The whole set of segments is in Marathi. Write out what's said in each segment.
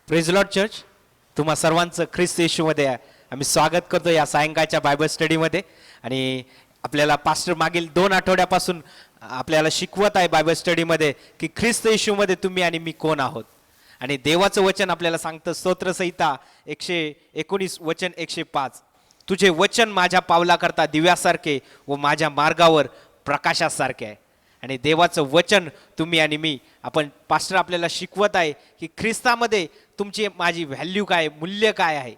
प्रेज लॉर्ड चर्च, तुम्हा सर्वांचं ख्रिस्त येशूमध्ये आम्ही स्वागत करतो या सायंकाळच्या बायबल स्टडीमध्ये. आणि आपल्याला पास्टर मागील 2 आठवड्यापासून आपल्याला शिकवत आहे बायबल स्टडीमध्ये की ख्रिस्त येशूमध्ये तुम्ही आणि मी कोण आहोत. आणि देवाचं वचन आपल्याला सांगतं, स्तोत्रसंहिता 119 वचन 105, तुझे वचन माझ्या पावलाकरता दिव्यासारखे व माझ्या मार्गावर प्रकाशासारखे आहे. आणि देवाचं वचन तुम्ही आणि मी, आपण पास्टर आपल्याला शिकवत आहे की ख्रिस्तामध्ये तुमची माझी व्हॅल्यू काय, मूल्य काय आहे.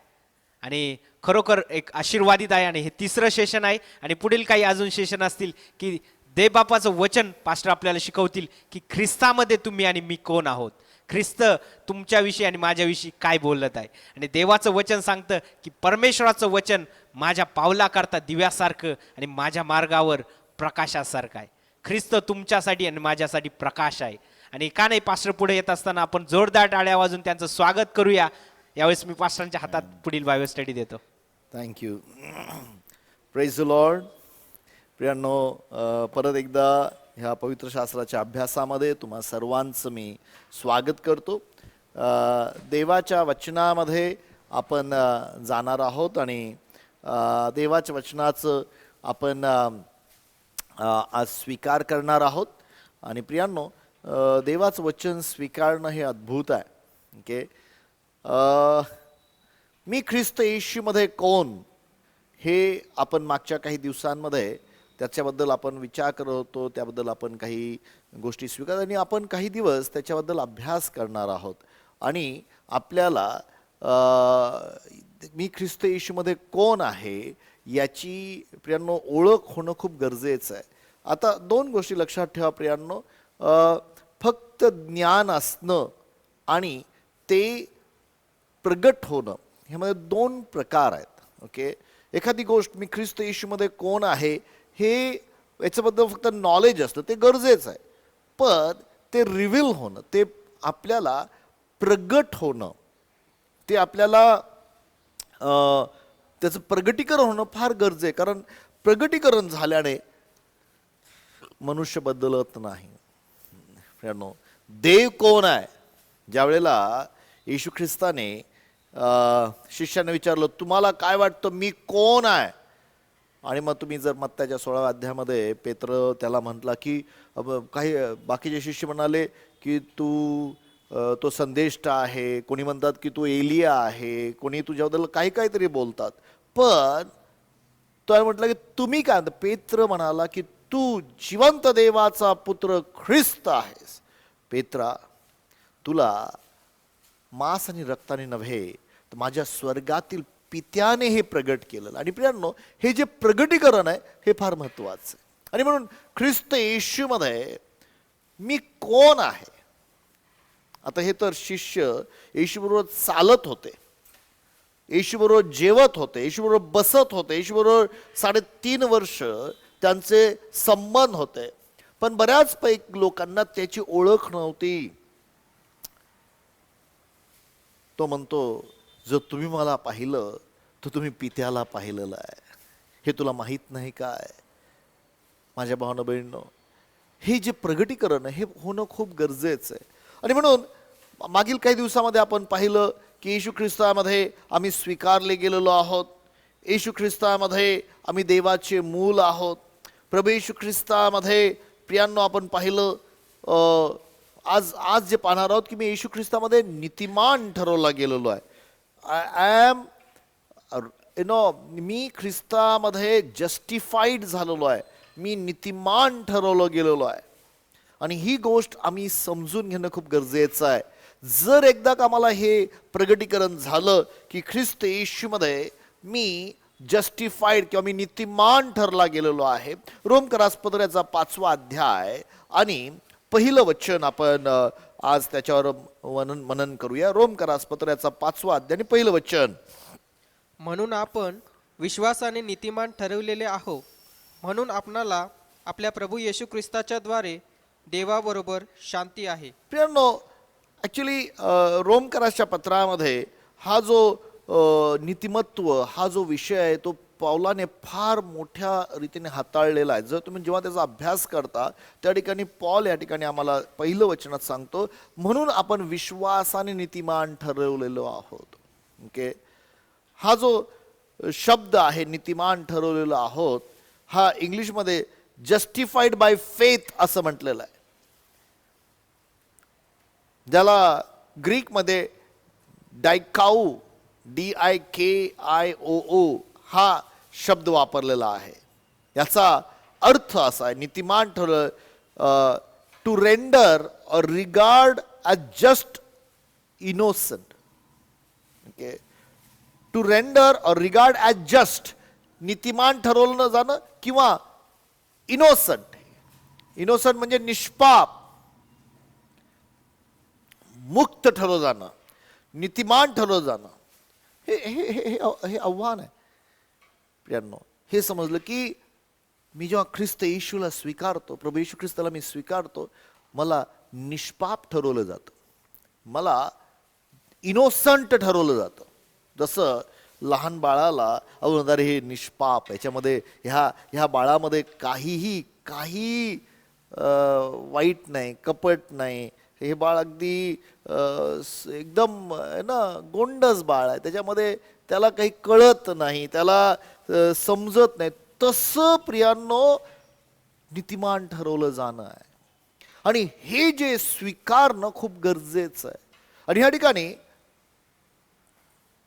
आणि खरोखर एक आशीर्वादित आहे. आणि हे 3रं सेशन आहे आणि पुढील काही अजून सेशन असतील की देवबापाचं वचन पास्टर आपल्याला शिकवतील की ख्रिस्तामध्ये तुम्ही आणि मी कोण आहोत, ख्रिस्त तुमच्याविषयी आणि माझ्याविषयी काय बोलत आहे. आणि देवाचं वचन सांगतं की परमेश्वराचं वचन माझ्या पावलाकरता दिव्यासारखं आणि माझ्या मार्गावर प्रकाशासारखं आहे. ख्रिस्त तुमच्यासाठी आणि माझ्यासाठी प्रकाश आहे. आणि का नाही, पास्टर पुढे येत असताना आपण जोरदार टाळ्या वाजून त्यांचं स्वागत करूया. यावेळेस मी पास्टरांच्या हातात पुढील बायबल स्टडी देतो. थँक्यू. Praise the Lord. प्रियांनो, परत एकदा ह्या पवित्र शास्त्राच्या अभ्यासामध्ये तुम्हा सर्वांचं मी स्वागत करतो. देवाच्या वचनामध्ये आपण जाणार आहोत आणि देवाच्या वचनाचं आपण आज स्वीकार करणार आहोत. आणि प्रियांनो, देवाचं वचन स्वीकारणं हे अद्भुत आहे. ओके, मी ख्रिस्त येशूमध्ये कोण, हे आपण मागच्या काही दिवसांमध्ये त्याच्याबद्दल आपण विचार करत होतो, त्याबद्दल आपण काही गोष्टी स्वीकार आणि आपण काही दिवस त्याच्याबद्दल अभ्यास करणार आहोत. आणि आपल्याला मी ख्रिस्त येशूमध्ये कोण आहे याची प्रियांनो ओळख होणं खूप गरजेचं आहे. आता 2 गोष्टी लक्षात ठेवा प्रियांनो. फक्त ज्ञान असणं आणि ते प्रगट होणं, ह्यामध्ये 2 प्रकार आहेत. ओके, एखादी गोष्ट मी ख्रिस्त येशूमध्ये कोण आहे हे याच्याबद्दल फक्त नॉलेज असतं, ते गरजेचं आहे. पण ते रिव्हील होणं, ते आपल्याला प्रगट होणं, ते आपल्याला त्याचं प्रगटीकरण होणं फार गरजेचं आहे. कारण प्रगटीकरण झाल्याने मनुष्य बदलत नाही. देव कोण आहे? ज्या वेळेला येशू ख्रिस्ताने शिष्यांना विचारलं, तुम्हाला काय वाटतं मी कोण आहे? आणि मग तुम्ही जर मत्ताच्या 16व्या अध्यायामध्ये पेत्र त्याला म्हटला की, काही बाकीचे शिष्य म्हणाले की तू तो संदेष्टा आहे, कोणी म्हणतात की तू एलिया आहे, कोणी तुझ्याबद्दल काही काहीतरी बोलतात. पण तो म्हटलं की तुम्ही काय? पेत्र म्हणाला की तू जिवंत देवाचा पुत्र ख्रिस्त आहेस. पेत्रा, तुला मांस आणि रक्ताने नव्हे तर माझ्या स्वर्गातील पित्याने हे प्रगट केलं. आणि प्रियांनो, हे जे प्रगटीकरण आहे हे फार महत्वाचं आहे. आणि म्हणून ख्रिस्त येशूमध्ये मी कोण आहे? आता हे तर शिष्य येशूबरोबर चालत होते, येशूबरोबर जेवत होते, येशूबरोबर बसत होते, येशूबरोबर 3.5 वर्ष त्यांचे संबंध होते. पण बऱ्याच पैकी लोकांना त्याची ओळख नव्हती. तो म्हणतो, जर तुम्ही मला पाहिलं तर तुम्ही पित्याला पाहिलेलं आहे. हे तुला माहीत नाही काय? माझ्या भावना बहिणींनो, हे जे प्रगटीकरण हे होणं खूप गरजेचं आहे. आणि म्हणून मागील काही दिवसामध्ये आपण पाहिलं की येशू ख्रिस्तामध्ये आम्ही स्वीकारले गेलेलो आहोत. येशू ख्रिस्तामध्ये आम्ही देवाचे मूल आहोत. प्रभू येशू ख्रिस्तामध्ये प्रियांनो आपण पाहिलं, आज जे पाहणार आहोत की मी येशू ख्रिस्तामध्ये नीतिमान ठरवला गेलेलो आहे. आय एम मी ख्रिस्तामध्ये जस्टिफाईड झालेलो आहे, मी नीतिमान ठरवलं गेलेलो आहे. आणि ही गोष्ट आम्ही समजून घेणं खूप गरजेचं आहे. जर एकदा का आम्हाला हे प्रगटीकरण झालं की ख्रिस्त येशूमध्ये मी जस्टिफाईड किंवा मी नीतिमान ठरला गेलेलो आहे. रोमकरासपत्राचा 5वा अध्याय आणि 1 वचन आपण आज त्याच्यावर मनन करूया. रोमकरासपत्राचा 5वा अध्याय आणि 1 वचन. म्हणून आपण विश्वासाने नीतिमान ठरवलेले आहो, म्हणून आपणाला आपल्या प्रभू येशू ख्रिस्ताच्या द्वारे देवाबरोबर शांती आहे. प्रियांनो, ॲक्च्युली रोमकरासच्या पत्रामध्ये हा जो नीतिमत्व हा जो विषय आहे तो पौलाने फार मोठ्या रीतीने हाताळलेला आहे. जर तुम्ही जेव्हा त्याचा अभ्यास करता त्या ठिकाणी पॉल या ठिकाणी आम्हाला पहिलं वचनात सांगतो, म्हणून आपण विश्वासाने नीतिमान ठरवलेलो आहोत. ओके, हा जो शब्द आहे नीतिमान ठरवलेलो आहोत, हा इंग्लिशमध्ये जस्टिफाईड बाय फेथ असं म्हटलेलं आहे, ज्याला ग्रीकमध्ये डायकाऊ DIKIOO हा शब्द वापरलेला आहे. याचा अर्थ असा आहे, नीतिमान ठरवलं, to render or regard as just innocent. Okay, to render or regard as just, नीतिमान ठरवलं जाणं किंवा इनोसंट. इनोसंट म्हणजे निष्पाप, मुक्त ठरवलं जाणं, नीतिमान ठरवलं जाणं. हे हे हे हे आव्हान आहे प्रियांनो. हे समजलं की मी जेव्हा ख्रिस्त येशूला स्वीकारतो, प्रभू येशू ख्रिस्ताला मी स्वीकारतो, मला निष्पाप ठरवलं जातं, मला इनोसंट ठरवलं जातं. जसं लहान बाळाला अरे हे निष्पाप, याच्यामध्ये ह्या बाळामध्ये काही वाईट नाही, कपट नाही, हे बाळ अगदी एकदम ना गोंडस बाळ आहे, त्याच्यामध्ये त्याला काही कळत नाही, त्याला समजत नाही. तसं प्रियांनो नीतिमान ठरवलं जाणं आहे. आणि हे जे स्वीकारणं खूप गरजेचं आहे. आणि ह्या ठिकाणी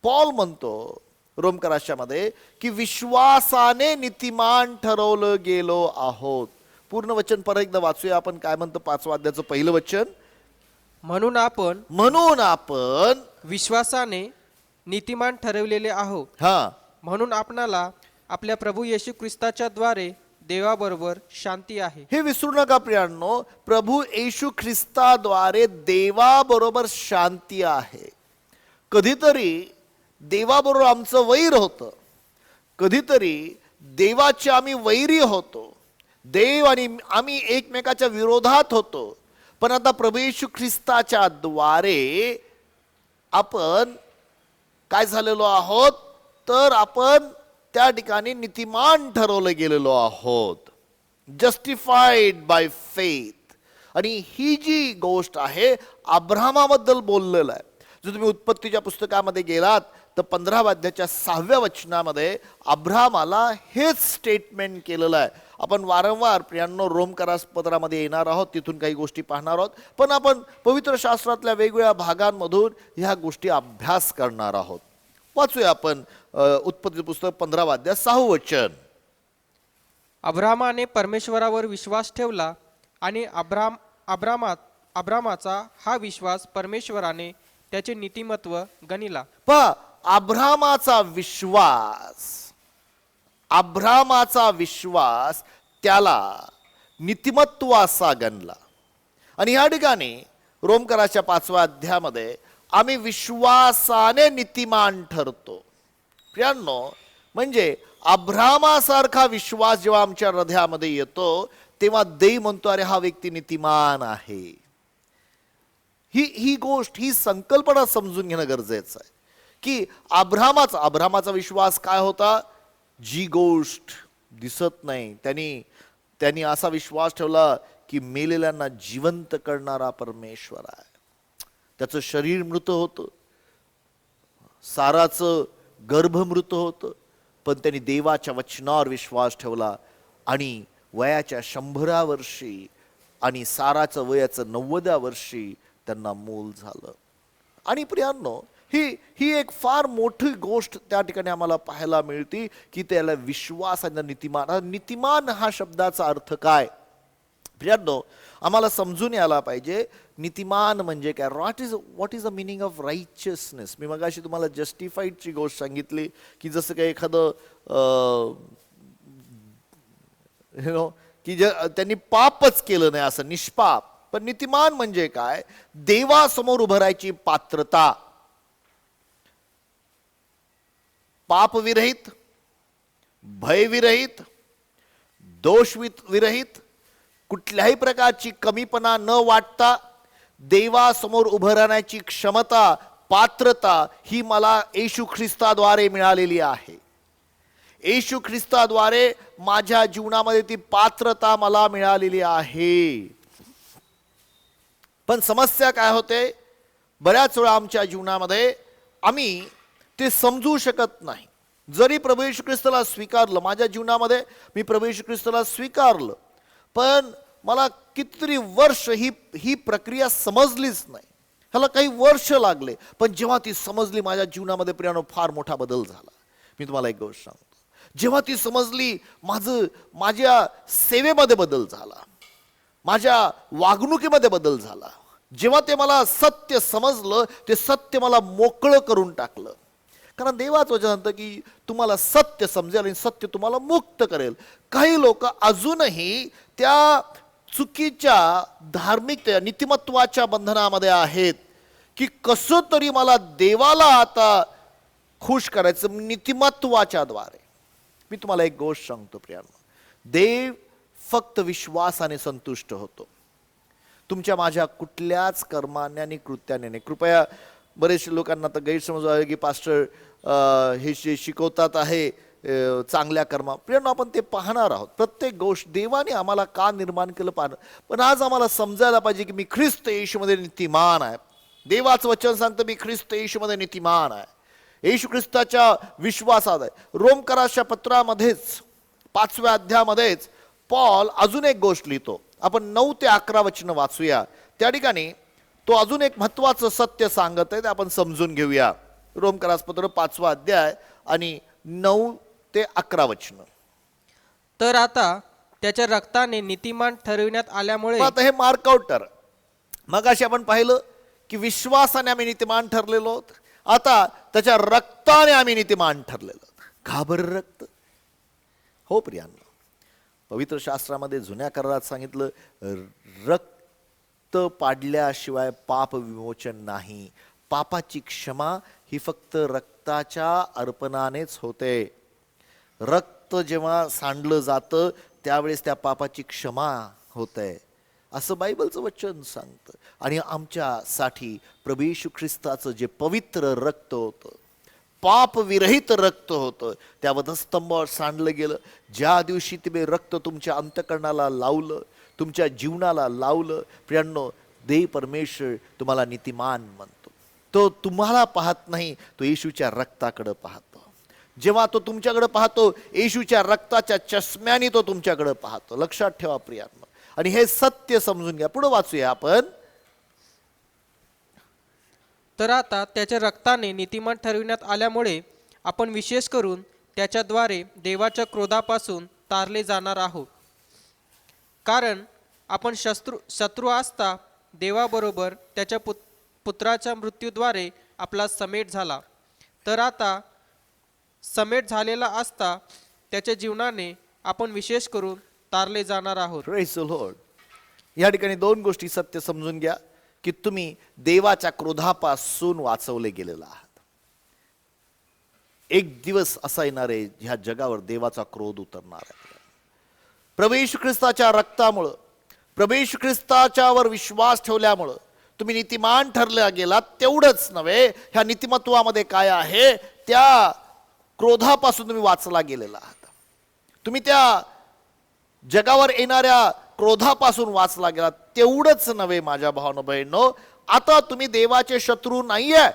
पॉल म्हणतो रोमकराशामध्ये की विश्वासाने नीतिमान ठरवलं गेलो आहोत. पूर्ण वचन परत एकदा वाचूया आपण. काय म्हणतं 5व्या अध्यायाचं पहिलं वचन, म्हणून आपण विश्वासाने नीतिमान ठरवलेले आहोत, हा, म्हणून आपणाला आपल्या प्रभू येशू ख्रिस्ताच्या द्वारे देवाबरोबर शांती आहे. हे विसरू नका प्रियांनो, प्रभू येशू ख्रिस्ताद्वारे देवाबरोबर शांती आहे. कधीतरी देवाबरोबर आमचं वैर होतं, कधीतरी देवाचे आम्ही वैरी होतो, देव आणि आम्ही एकमेकाच्या विरोधात होतो. पण आता प्रभू येशू ख्रिस्ताच्या द्वारे आपण काय झालेलो आहोत, तर आपण त्या ठिकाणी नीतिमान ठरवलं गेलेलो आहोत, जस्टिफाईड बाय फेथ. आणि ही जी गोष्ट आहे अब्राहमाबद्दल बोललेलं आहे. जर तुम्ही उत्पत्तीच्या पुस्तकामध्ये गेलात तर 15व्या अध्यायाच्या 6व्या वचनामध्ये अब्राहमाला हेच स्टेटमेंट केलेलं आहे. आपण वारंवार प्रियांनो रोमकरास पत्रामध्ये येणार आहोत, तिथून काही गोष्टी पाहणार आहोत, पण आपण पवित्र शास्त्रातल्या वेगवेगळ्या भागांमधून ह्या गोष्टी अभ्यास करणार आहोत. वाचूया आपण उत्पत्ती पुस्तक 15वा अध्याय 6वं वचन. अब्रामाने परमेश्वरावर विश्वास ठेवला आणि अब्रामाचा हा विश्वास परमेश्वराने त्याचे नीतिमत्व गणिला. पहा, अब्रामाचा विश्वास त्याला नीतिमत्व असा गणला. आणि या ठिकाणी रोमकराच्या 5व्या अध्यायामध्ये आम्ही विश्वासाने नीतिमान ठरतो. प्रियांनो, म्हणजे अब्रामासारखा विश्वास जेव्हा आमच्या हृदयामध्ये येतो तेव्हा देव म्हणतो अरे हा व्यक्ती नीतिमान आहे. ही गोष्ट, ही संकल्पना समजून घेणं गरजेचं आहे की अब्रामाचा विश्वास काय होता, जी गोष्ट दिसत नाही त्यांनी असा विश्वास ठेवला की मेलेल्यांना जिवंत करणारा परमेश्वर आहे. त्याचं शरीर मृत होतं, साराचं गर्भ मृत होतं, पण त्यांनी देवाच्या वचनावर विश्वास ठेवला आणि वयाच्या 100व्या वर्षी आणि साराचं वयाचं 90व्या वर्षी त्यांना मूल झालं. आणि प्रियांनो, ही एक फार मोठी गोष्ट त्या ठिकाणी आम्हाला पाहायला मिळते की त्याला विश्वास आणि नीतिमान. नीतिमान हा शब्दाचा अर्थ काय प्रियांनो, आम्हाला समजून यायला पाहिजे. नीतिमान म्हणजे काय, what is the meaning of righteousness. मी मगाशी तुम्हाला जस्टिफाईडची गोष्ट सांगितली की जसं काही एखादं की त्यांनी पापच केलं नाही असं निष्पाप. पण नीतिमान म्हणजे काय, देवासमोर उभं राहायची पात्रता, पापविरहित, भयविरहित, दोषविरहित, कुठल्याही प्रकारची कमीपणा न वाटता देवासमोर उभं राहण्याची क्षमता, पात्रता ही मला येशू ख्रिस्ताद्वारे मिळालेली आहे. येशू ख्रिस्ताद्वारे माझ्या जीवनामध्ये ती पात्रता मला मिळालेली आहे. पण समस्या काय होते, बऱ्याच वेळा आमच्या जीवनामध्ये आम्ही ते समजू शकत नाही. जरी प्रभू येशू ख्रिस्ताला स्वीकारलं, माझ्या जीवनामध्ये मी प्रभू येशू ख्रिस्ताला स्वीकारलं, पण मला कितीतरी वर्ष ही प्रक्रिया समजलीच नाही. ह्याला काही वर्ष लागले, पण जेव्हा ती समजली माझ्या जीवनामध्ये प्रियानो फार मोठा बदल झाला. मी तुम्हाला एक गोष्ट सांगतो, जेव्हा ती समजली माझ्या सेवेमध्ये बदल झाला, माझ्या वागणुकीमध्ये बदल झाला. जेव्हा ते मला सत्य समजलं, ते सत्य मला मोकळं करून टाकलं. कारण देवाचं वचन म्हणतं की तुम्हाला सत्य समजेल आणि सत्य तुम्हाला मुक्त करेल. काही लोक अजूनही त्या चुकीच्या धार्मिकतेच्या नीतिमत्वाच्या बंधनामध्ये आहेत की कसं तरी मला देवाला आता खुश करायचं नीतिमत्वाच्या द्वारे. मी तुम्हाला एक गोष्ट सांगतो प्रियांनो, देव फक्त विश्वासाने संतुष्ट होतो, तुमच्या माझ्या कुठल्याच कर्माने आणि कृत्याने नाही. कृपया बरेचशे लोकांना तर गैरसमज आहे की पास्टर हे जे शिकवतात आहे चांगल्या कर्मा. प्रियांनो, आपण ते पाहणार आहोत. प्रत्येक गोष्ट देवाने आम्हाला का निर्माण केलं पाहणं, पण आज आम्हाला समजायला पाहिजे की मी ख्रिस्त येशूमध्ये नीतिमान आहे. देवाचं वचन सांगतं मी ख्रिस्त येशूमध्ये नीतिमान आहे, येशू ख्रिस्ताच्या विश्वासात आहे. रोमकराच्या पत्रामध्येच 5व्या अध्यायामध्येच पॉल अजून एक गोष्ट लिहितो. आपण 9 ते 11 वचन वाचूया. त्या ठिकाणी तो अजून एक महत्वाचं सत्य सांगत आहे, ते आपण समजून घेऊया. रोमकरास पत्र 5वा अध्याय आणि 9 ते 11 वचन. तर आता त्याच्या रक्ताने नीतिमान ठरविण्यात आल्यामुळे आता हे मार्कआउट मगाशी आपण पाहिलं की विश्वासाने आम्ही नीतिमान ठरलेलो आहोत, आता त्याच्या रक्ताने आम्ही नीतिमान ठरलेलो आहोत. का बरं रक्त? हो प्रियांनो, पवित्र शास्त्रामध्ये जुन्या करारात सांगितलं रक्त पाडल्याशिवाय पाप विमोचन नाही. पापाची क्षमा ही फक्त रक्ताच्या अर्पणानेच होते. रक्त जेव्हा सांडलं जातं त्यावेळेस त्या पापाची क्षमा होते, असं बायबलचं वचन सांगतं. आणि आमच्यासाठी प्रभू येशू ख्रिस्ताचं जे पवित्र रक्त होतं, पाप विरहित रक्त होतं, त्या वधस्तंभावर सांडलं गेलं. ज्या दिवशी तुम्ही रक्त तुमच्या अंतःकरणाला लावलं, तुमच्या जीवनाला लावलं, प्रियांनो, देव परमेश्वर तुम्हाला नीतिमान म्हणतो. तो तुम्हाला पाहत नाही, तो येशूच्या रक्ताकडे पाहतो. जेव्हा तो तुमच्याकडे पाहतो, येशूच्या रक्ताच्या चष्म्याने तो तुमच्याकडे पाहतो. लक्षात ठेवा प्रियांनो, आणि हे सत्य समजून घ्या. पुढे वाचूया आपण. तर आता त्याच्या रक्ताने नीतिमान ठरविण्यात आल्यामुळे आपण विशेष करून त्याच्याद्वारे देवाच्या क्रोधापासून तारले जाणार आहोत. कारण आपण शत्रू असता देवाबरोबर त्याच्या पुत्राच्या मृत्यूद्वारे आपला समेट झाला. तर आता समेट झालेला असता त्याच्या जीवनाने आपण विशेष करून तारले जाणार आहोत. Praise the Lord. या ठिकाणी 2 गोष्टी सत्य समजून घ्या की तुम्ही देवाच्या क्रोधापासून वाचवले गेलेला आहात. एक दिवस असा येणार आहे ह्या जगावर देवाचा क्रोध उतरणार आहे. प्रभू येशू ख्रिस्ताच्या रक्तामुळं, प्रभू येशू ख्रिस्ताच्यावर विश्वास ठेवल्यामुळं तुम्ही नीतिमान ठरल्या गेलात. तेवढंच नव्हे, ह्या नीतिमत्वामध्ये काय आहे, त्या क्रोधापासून तुम्ही वाचला गेलेला आहात. तुम्ही त्या जगावर येणाऱ्या क्रोधापासून वाचला गेला. तेवढंच नव्हे माझ्या भावांनो बहिणींनो, आता तुम्ही देवाचे शत्रू नाहीये.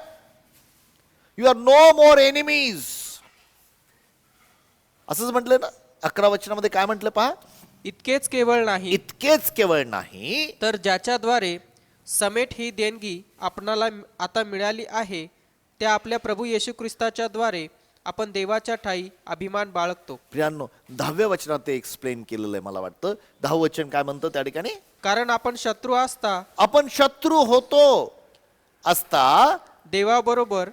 You are no more enemies. असंच म्हटलं ना 11 वचनामध्ये. काय म्हटलं पहा, इतकेच केवळ नाही, इतकेच केवळ नाही, तर ज्याच्याद्वारे समेट ही देणगी आपणाला आता मिळाली आहे, त्या आपल्या प्रभू येशू ख्रिस्ताच्या द्वारे आपण देवाच्या ठाई अभिमान बाळगतो. प्रियांनो, 10व्या वचनात ते एक्सप्लेन केलेलं आहे. मला वाटतं 10वं वचन काय म्हणतं त्या ठिकाणी, कारण आपण शत्रू असता आपण शत्रू होतो असता देवाबरोबर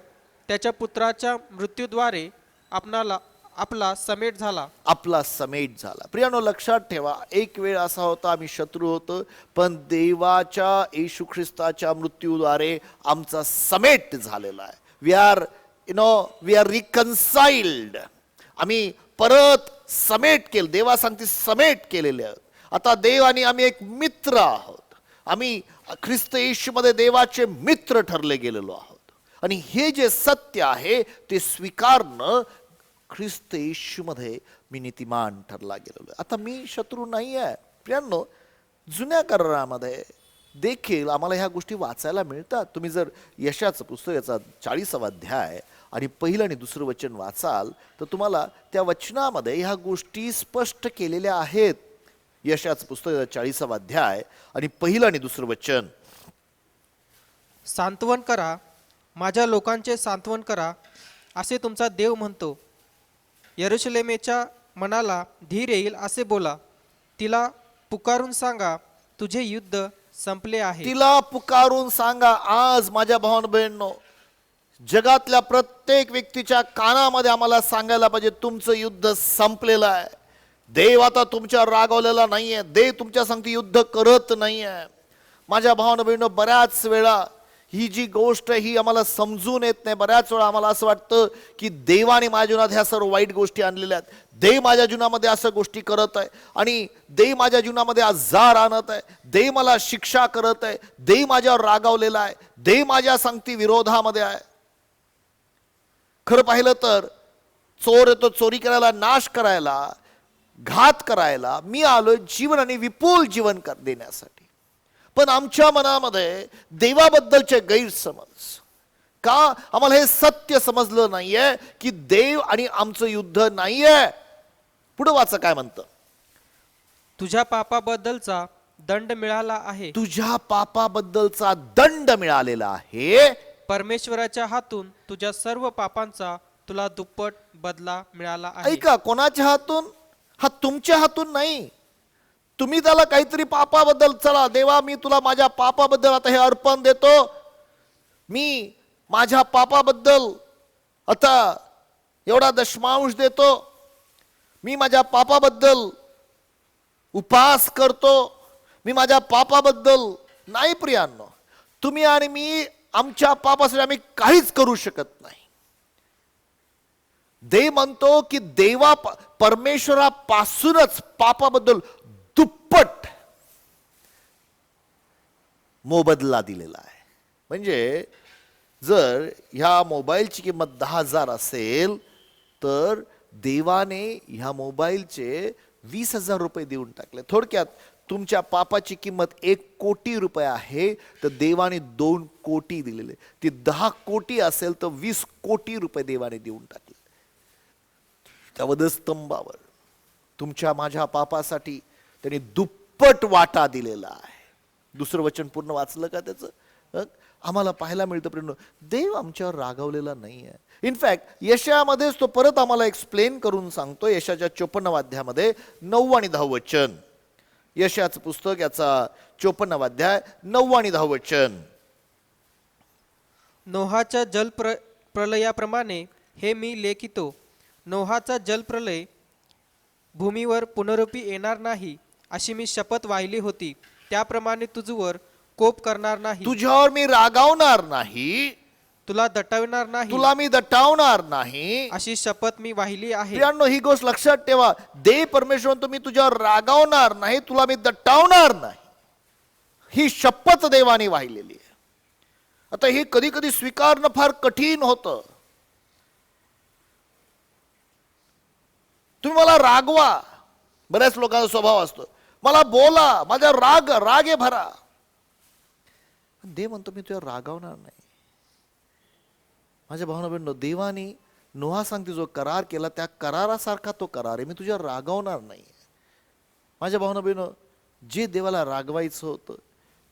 त्याच्या पुत्राच्या मृत्यूद्वारे आपला समेट झाला. आपला समेट झाला. प्रियांनो, लक्षात ठेवा, एक वेळ असा होता आम्ही शत्रू होतो, पण देवाच्या येशू ख्रिस्ताच्या मृत्यूद्वारे आमचा समेट झालेला आहे. We are reconciled. आम्ही परत समेट केलं. देवा सांगते समेट केलेले आहोत. आता देव आणि आम्ही एक मित्र आहोत. आम्ही ख्रिस्त येशूमध्ये देवाचे मित्र ठरले गेलेलो आहोत. आणि हे जे सत्य आहे ते स्वीकारणं ख्रिस्त येशूमध्ये मी नीतिमान ठरला गेलेलो आहे. आता मी शत्रू नाही आहे. प्रियांनो, जुन्या करारामध्ये देखील आम्हाला ह्या गोष्टी वाचायला मिळतात. तुम्ही जर यशाचं पुस्तक याचा 40वा अध्याय आणि पहिलं आणि दुसरं वचन वाचाल तर तुम्हाला त्या वचनामध्ये ह्या गोष्टी स्पष्ट केलेल्या आहेत. यशाचं पुस्तक 40वा अध्याय आणि पहिलं आणि दुसरं वचन. सांत्वन करा, माझ्या लोकांचे सांत्वन करा, असे तुमचा देव म्हणतो. यरूशलेमेच्या मनाला धीर येईल असे बोला. तिला पुकारून सांगा, तुझे युद्ध संपले आहे. तिला पुकारून सांगा. आज माझ्या भावांनो बहिणींनो, जगातल्या प्रत्येक व्यक्तीच्या कानामध्ये आम्हाला सांगायला पाहिजे, तुमचं युद्ध संपलेलं आहे. देव आता तुमच्यावर रागावलेला नाहीये. देव तुमच्या संगती युद्ध करत नाहीये. माझ्या भावांनो बहिणींनो, बऱ्याच वेळा ही जी गोष्ट आहे ही आम्हाला समजून येत नाही. बऱ्याच वेळा आम्हाला असं वाटतं की देवाने माझ्या जीवनात ह्या सर्व वाईट गोष्टी आणलेल्या आहेत. देव माझ्या जीवनामध्ये असं गोष्टी करत आहे आणि देव माझ्या जीवनामध्ये आजार आणत आहे. देव मला शिक्षा करत आहे. देव माझ्यावर रागावलेला आहे. देव माझ्या संगती विरोधामध्ये आहे. खरं पाहिलं तर चोर येतो चोरी करायला, नाश करायला, घात करायला. मी आलोय जीवन आणि विपुल जीवन देण्यासाठी. पण आमच्या मनामध्ये देवाबद्दलचे गैरसमज का आम्हाला हे सत्य समजलं नाहीये की देव आणि आमचं युद्ध नाहीये. पुढे वाचा काय म्हणतं. तुझ्या पापाबद्दलचा दंड मिळाला आहे. तुझ्या पापाबद्दलचा दंड मिळालेला आहे. परमेश्वराच्या हातून तुझ्या सर्व पापांचा तुला दुप्पट बदला मिळाला आहे. ऐका, कोणाच्या हातून? हा तुमच्या हातून नाही. तुम्ही त्याला काहीतरी पापाबद्दल, चला देवा मी तुला माझ्या पापाबद्दल आता हे अर्पण देतो, मी माझ्या पापाबद्दल आता एवढा दशमांश देतो, मी माझ्या पापाबद्दल उपवास करतो, मी माझ्या पापाबद्दल. नाही प्रियांनो, तुम्ही आणि मी आमच्या पापासाठी आम्ही काहीच करू शकत नाही. देव म्हणतो की परमेश्वरापासूनच पापाबद्दल दुप्पट मोबदला दिलेला आहे. म्हणजे जर ह्या मोबाईलची किंमत 10,000 असेल तर देवाने ह्या मोबाईलचे 20,000 रुपये देऊन टाकले. थोडक्यात तुमच्या पापाची किंमत 1 कोटी रुपये आहे तर देवाने 2 कोटी दिलेले. ती 10 कोटी असेल तर 20 कोटी रुपये देवाने देऊन टाकले. त्या वधस्तंभावर तुमच्या माझ्या पापासाठी त्यांनी दुप्पट वाटा दिलेला आहे. दुसरं वचन पूर्ण वाचलं का त्याचं? आम्हाला पाहायला मिळतं प्रेम, देव आमच्यावर रागावलेला नाही आहे. इनफॅक्ट यशामध्येच तो परत आम्हाला एक्सप्लेन करून सांगतो. यशाच्या 54व्या अध्यायामध्ये 9 आणि 10 वचन. यशाचं पुस्तक याचा 54वा अध्याय 9 आणि 10 वचन. नोहाच्या प्रलयाप्रमाणे हे मी लेखितो. नोहाचा जलप्रलय भूमीवर पुनरुपी येणार नाही अशी मी शपथ वाहिली होती. त्याप्रमाणे तुझवर कोप करणार नाही, तुझ्यावर मी रागावणार नाही, तुला दटवणार नाही, तुला मी दटावणार नाही अशी शपथ मी वाहिली आहे. प्रियांनो, ही गोष्ट लक्षात ठेवा. देव परमेश्वर म्हणतो मी तुझ्यावर रागावणार नाही, तुला मी दटावणार नाही. ही शपथ देवाने वाहिलेली आहे. आता हे कधी कधी स्वीकारणं फार कठीण होतं. तुम्ही मला रागवा, बऱ्याच लोकांचा स्वभाव असतो, मला बोला, माझा रागे भरा. देव म्हणतो मी तुझ्यावर रागावणार नाही. माझ्या भावना बहिणींनो, देवाने नोहा सांगते जो करार केला त्या करारासारखा तो करार आहे. मी तुझ्यावर रागावणार नाही. माझ्या भावना बहिणींनो, जे देवाला रागवायचं होतं,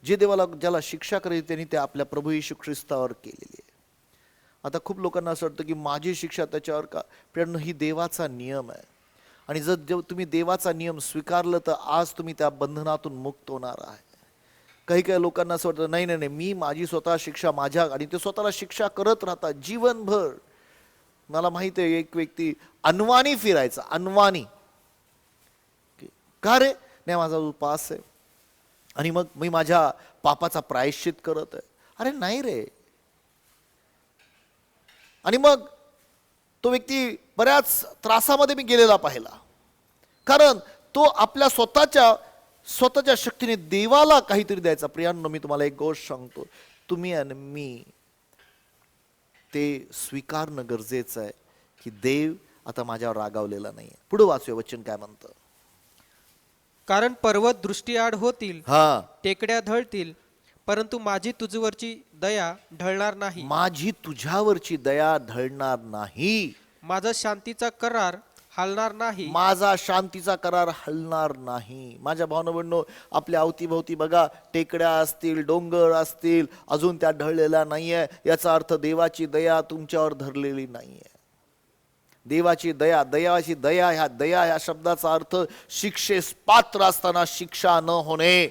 जे देवाला ज्याला शिक्षा करायची त्यांनी ते आपल्या प्रभू येशू ख्रिस्तावर केलेली आहे. आता खूप लोकांना असं वाटतं की माझी शिक्षा त्याच्यावर का? प्रियांनो, ही देवाचा नियम आहे आणि जर तुम्ही देवाचा नियम स्वीकारलं तर आज तुम्ही त्या बंधनातून मुक्त होणार आहे. काही काही लोकांना असं वाटतं नाही नाही नाही, मी माझी स्वतः शिक्षा माझ्या, आणि ते स्वतःला शिक्षा करत राहतात जीवनभर. मला माहिती आहे एक व्यक्ती अनवाणी फिरायचा, अनवाणी. का रे? नाही माझा उपवास आहे आणि मग मी माझ्या पापाचा प्रायश्चित करत आहे. अरे नाही रे. आणि मग तो व्यक्ती बऱ्याच त्रासामध्ये मी गेलेला पाहिला, कारण तो आपल्या स्वतःच्या शक्तीने देवाला काहीतरी द्यायचा. प्रियांनो, मी तुम्हाला एक गोष्ट सांगतो, तुम्ही आणि मी ते स्वीकारणं गरजेचं आहे की देव आता माझ्यावर रागावलेला नाहीये. पुढे वाचूया वचन काय म्हणतं. कारण पर्वत दृष्टीआड होतील, हा, टेकड्या ढळतील, परंतु माझी तुझवरची दया ढळणार नाही. माझी तुझ्यावरची दया ढळणार नाही. माझा शांतीचा करार हालणार नाही. माझा शांतीचा करार हलणार नाही. माझ्या भावनांनो, आपल्या अवतीभोवती बघा, टेकड्या असतील, डोंगर असतील, अजून त्या ढळलेल्या नाहीये. याचा अर्थ देवाची दया तुमच्यावर धरलेली नाहीये. देवाची दया, दयाची दया, ह्या शब्दाचा अर्थ शिक्षेस पात्र असताना शिक्षा न होणे.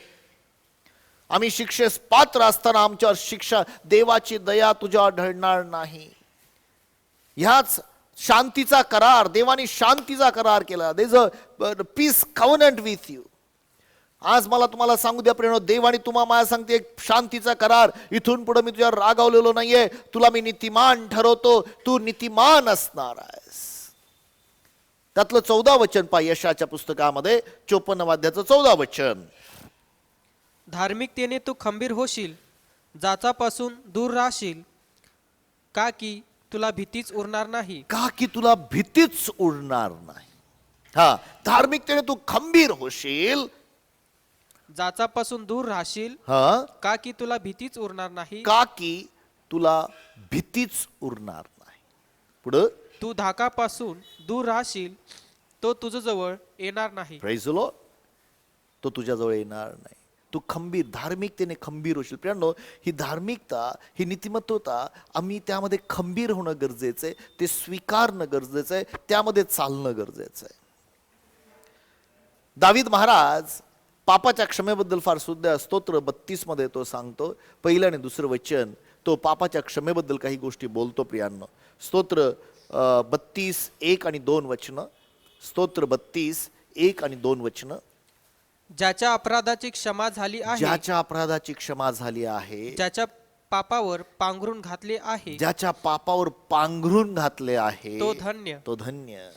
आम्ही शिक्षेस पात्र असताना आमच्यावर शिक्षा, देवाची दया तुझ्यावर ढळणार नाही. ह्याच शांतीचा करार, देवाने शांतीचा करार केला. There's a peace covenant with you. आज मला तुम्हाला सांगू द्या प्रेरणा, देवाने तुम्हाला मला सांगते एक शांतीचा करार. इथून पुढे मी तुझ्यावर रागावलेलो नाहीये. तुला मी नीतिमान ठरवतो. तू नीतिमान असणार आहेस. त्यातलं 14 वचन पहा यशाच्या पुस्तकामध्ये 54 अध्यायाचं 14 वचन. धार्मिकतेने तू खंबीर होशील, जाचापासून दूर राहशील, का की तुला भीतीच उरणार नाही. का की तुला भीतीच उरणार नाही. हा, धार्मिकतेने तू खंबीर होशील, जाचापासून दूर राहशील, हा, का की तुला भीतीच उरणार नाही. का की तुला भीतीच उरणार नाही. पुढं, तू धाकापासून दूर राहशील, तो तुझ्याजवळ येणार नाही. Praise the Lord. तो तुझ्याजवळ येणार नाही. तू खंबीर, धार्मिकतेने खंबीर होशील. प्रियांनो, ही धार्मिकता, ही नीतिमत्वता, आम्ही त्यामध्ये खंबीर होणं गरजेचं आहे. ते स्वीकारणं गरजेचं आहे. त्यामध्ये चालणं गरजेचं आहे. दावीद महाराज पापाच्या क्षमेबद्दल फार सुद्धा स्तोत्र 32 मध्ये तो सांगतो. पहिलं आणि दुसरं वचन, तो पापाच्या क्षमेबद्दल काही गोष्टी बोलतो. प्रियांनो, स्तोत्र 32 1 आणि 2 वचनं. स्तोत्र 32 1 आणि 2 वचनं. ज्याच्या अपराधाची क्षमा झाली आहे, ज्याच्या अपराधाची क्षमा झाली आहे, ज्याच्या पापावर पांघरून घातले आहे, ज्याच्या पापावर पांघरून घातले आहे, तो धन्य. तो धन्य.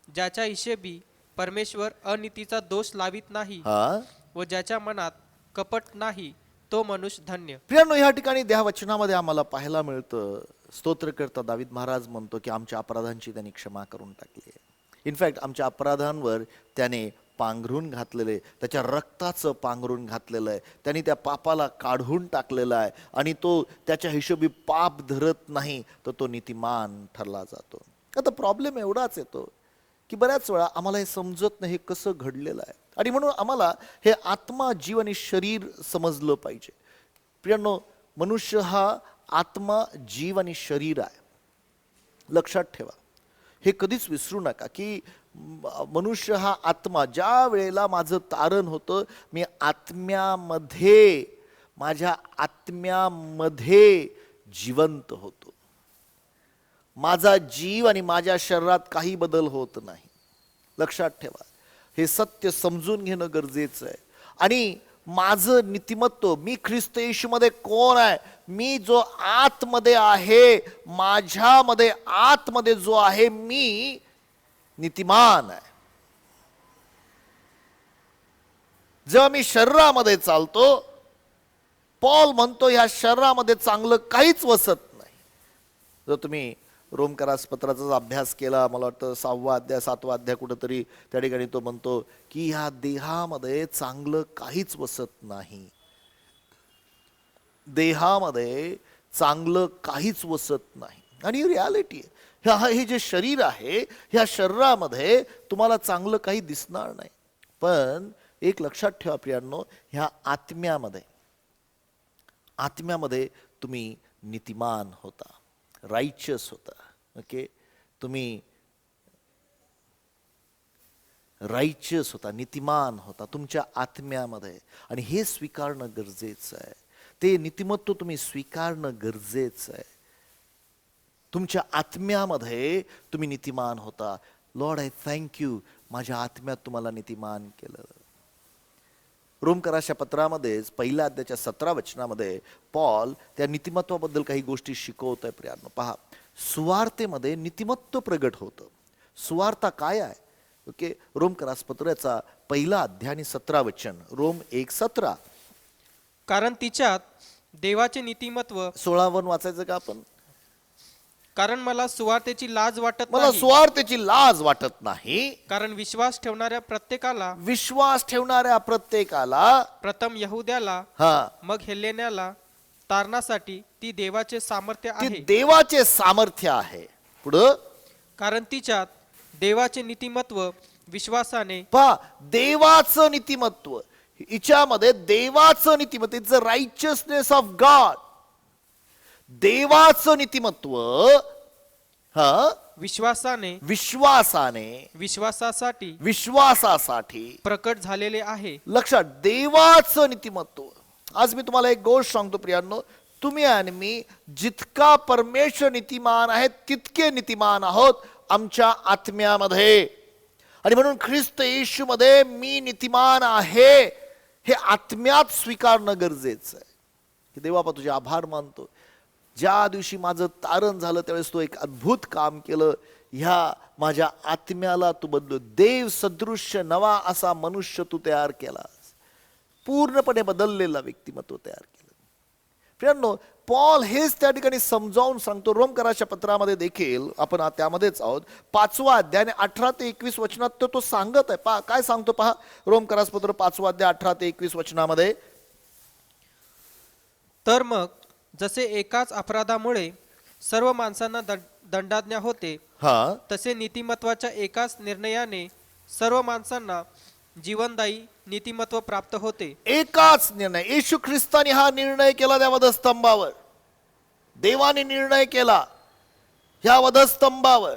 ज्याच्या हिशेबी परमेश्वर अनितीचा दोष लावित नाही, हा, व ज्याच्या मनात कपट नाही, तो मनुष्य धन्य. प्रियांनो, या ठिकाणी त्या वचनामध्ये आम्हाला पाहायला मिळतं, स्तोत्रकर्ता दावीद महाराज म्हणतो की आमच्या अपराधांची त्यांनी क्षमा करून टाकली आहे. इनफॅक्ट आमच्या अपराधांवर त्याने पांघरून घातलेले, त्याच्या रक्ताचं पांघरून घातलेलं आहे. त्यांनी त्या पापाला काढून टाकलेलं आहे आणि तो त्याच्या हिशोबी पाप धरत नाही, तर तो नीतिमान ठरला जातो. आता प्रॉब्लेम एवढाच येतो की बऱ्याच वेळा आम्हाला हे समजत नाही हे कसं घडलेलं आहे. आणि म्हणून आम्हाला हे आत्मा, जीव आणि शरीर समजलं पाहिजे. प्रियांनो, मनुष्य हा आत्मा, जीव आणि शरीर आहे. लक्षात ठेवा, हे कधीच विसरू नका की मनुष्य हा आत्मा. ज्या वेळेला माझं तारण होतं, मी आत्म्यामध्ये, माझ्या आत्म्यामध्ये जिवंत होतो. माझा जीव आणि माझ्या शरीरात काही बदल होत नाही. लक्षात ठेवा, हे सत्य समजून घेणं गरजेचं आहे. आणि माझं नीतिमत्व, मी ख्रिस्त येशूमध्ये कोण आहे, मी जो आतमध्ये आहे, माझ्यामध्ये आतमध्ये जो आहे, मी नीतिमान आहे. जेव्हा मी शरीरामध्ये चालतो, पॉल म्हणतो ह्या शरीरामध्ये चांगलं काहीच वसत नाही. जर तुम्ही रोमकरास पत्राचा अभ्यास केला, मला वाटतं 6वा अध्याय 7वा अध्याय कुठंतरी, त्या ठिकाणी तो म्हणतो की ह्या देहामध्ये चांगलं काहीच वसत नाही. देहामध्ये चांगलं काहीच वसत नाही. आणि ही रियालिटी आहे. हे जे शरीर आहे, ह्या शरीरामध्ये तुम्हाला चांगलं काही दिसणार नाही. पण एक लक्षात ठेवा प्रियांनो, ह्या आत्म्यामध्ये तुम्ही नीतिमान होता, राईचियस होता. ओके, तुम्ही राईचियस होता, नीतिमान होता तुमच्या आत्म्यामध्ये. आणि हे स्वीकारणं गरजेचं आहे. ते नीतिमत्व तुम्ही स्वीकारणं गरजेचं आहे. तुमच्या आत्म्यामध्ये तुम्ही नीतिमान होता. लॉर्ड, आय थँक यू, माझ्या आत्म्यात तुम्हाला नीतिमान केलं. रोमकराच्या पत्रामध्येच 1 अध्यायाच्या 17 वचनामध्ये पॉल त्या नीतिमत्वाबद्दल काही गोष्टी शिकवत आहे. प्रियांनो, पहा, सुवार्तेमध्ये नीतिमत्व प्रगट होतं. सुवार्ता काय आहे? ओके, रोमकरास पत्राचा 1 अध्याय आणि 17 वचन. रोम 1:17. कारण तिच्यात देवाचे नीतिमत्व. 16 वाचायचं का आपण? कारण मला सुवार्तेची लाज वाटत मला नाही. सुवार्तेची लाज वाटत नाही. कारण विश्वास ठेवणाऱ्या प्रत्येकाला, विश्वास ठेवणाऱ्या प्रत्येकाला, प्रथम यहुद्याला हा, मग हेलेन्याला तारणासाठी ती देवाचे सामर्थ्य ती आहे. देवाचे सामर्थ्य आहे. पुढं कारण तिच्यात देवाचे नीतिमत्व विश्वासाने, पहा, देवाचं नीतिमत्व, हिच्यामध्ये देवाचं नीतिमत्व, इट्स द राईचियसनेस ऑफ गॉड. देवाचं नीतिमत्व हा विश्वासाने, विश्वासासाठी प्रकट झालेले आहे. लक्षात, देवाचं नीतिमत्व. आज मी तुम्हाला एक गोष्ट सांगतो प्रियांनो, तुम्ही आणि मी जितका परमेश्वर नीतिमान आहे तितके नीतिमान आहोत आमच्या आत्म्यामध्ये. आणि म्हणून ख्रिस्त येशूमध्ये मी नीतिमान आहे हे आत्म्यात स्वीकारणं गरजेचं आहे. की देवा, तुझे आभार मानतो, ज्या दिवशी माझं तारण झालं त्यावेळेस तू एक अद्भुत काम केलं. ह्या माझ्या आत्म्याला तू बदलू, देव सदृश्य नवा असा मनुष्य तू तयार केलास, पूर्णपणे बदललेला व्यक्तिमत्व तयार केलं. प्रियांनो, पॉल हेच त्या ठिकाणी समजावून सांगतो. रोमकराच्या पत्रामध्ये देखील आपण त्यामध्येच आहोत, 5वा अध्याय आणि 18 ते 21 वचनात तो सांगत आहे. पहा काय सांगतो, पहा रोमकरास पत्र 5वा अध्याय 18 ते 21 वचनामध्ये. तर मग जसे एकाच अपराधामुळे सर्व माणसांना दंडाज्ञा होते, हा, तसे नीतिमत्वाच्या एकाच निर्णयाने सर्व माणसांना जीवनदायी नीतिमत्व प्राप्त होते. एकाच निर्णय, येशू ख्रिस्ताने हा निर्णय केला त्या वधस्तंभावर. देवाने निर्णय केला ह्या वधस्तंभावर.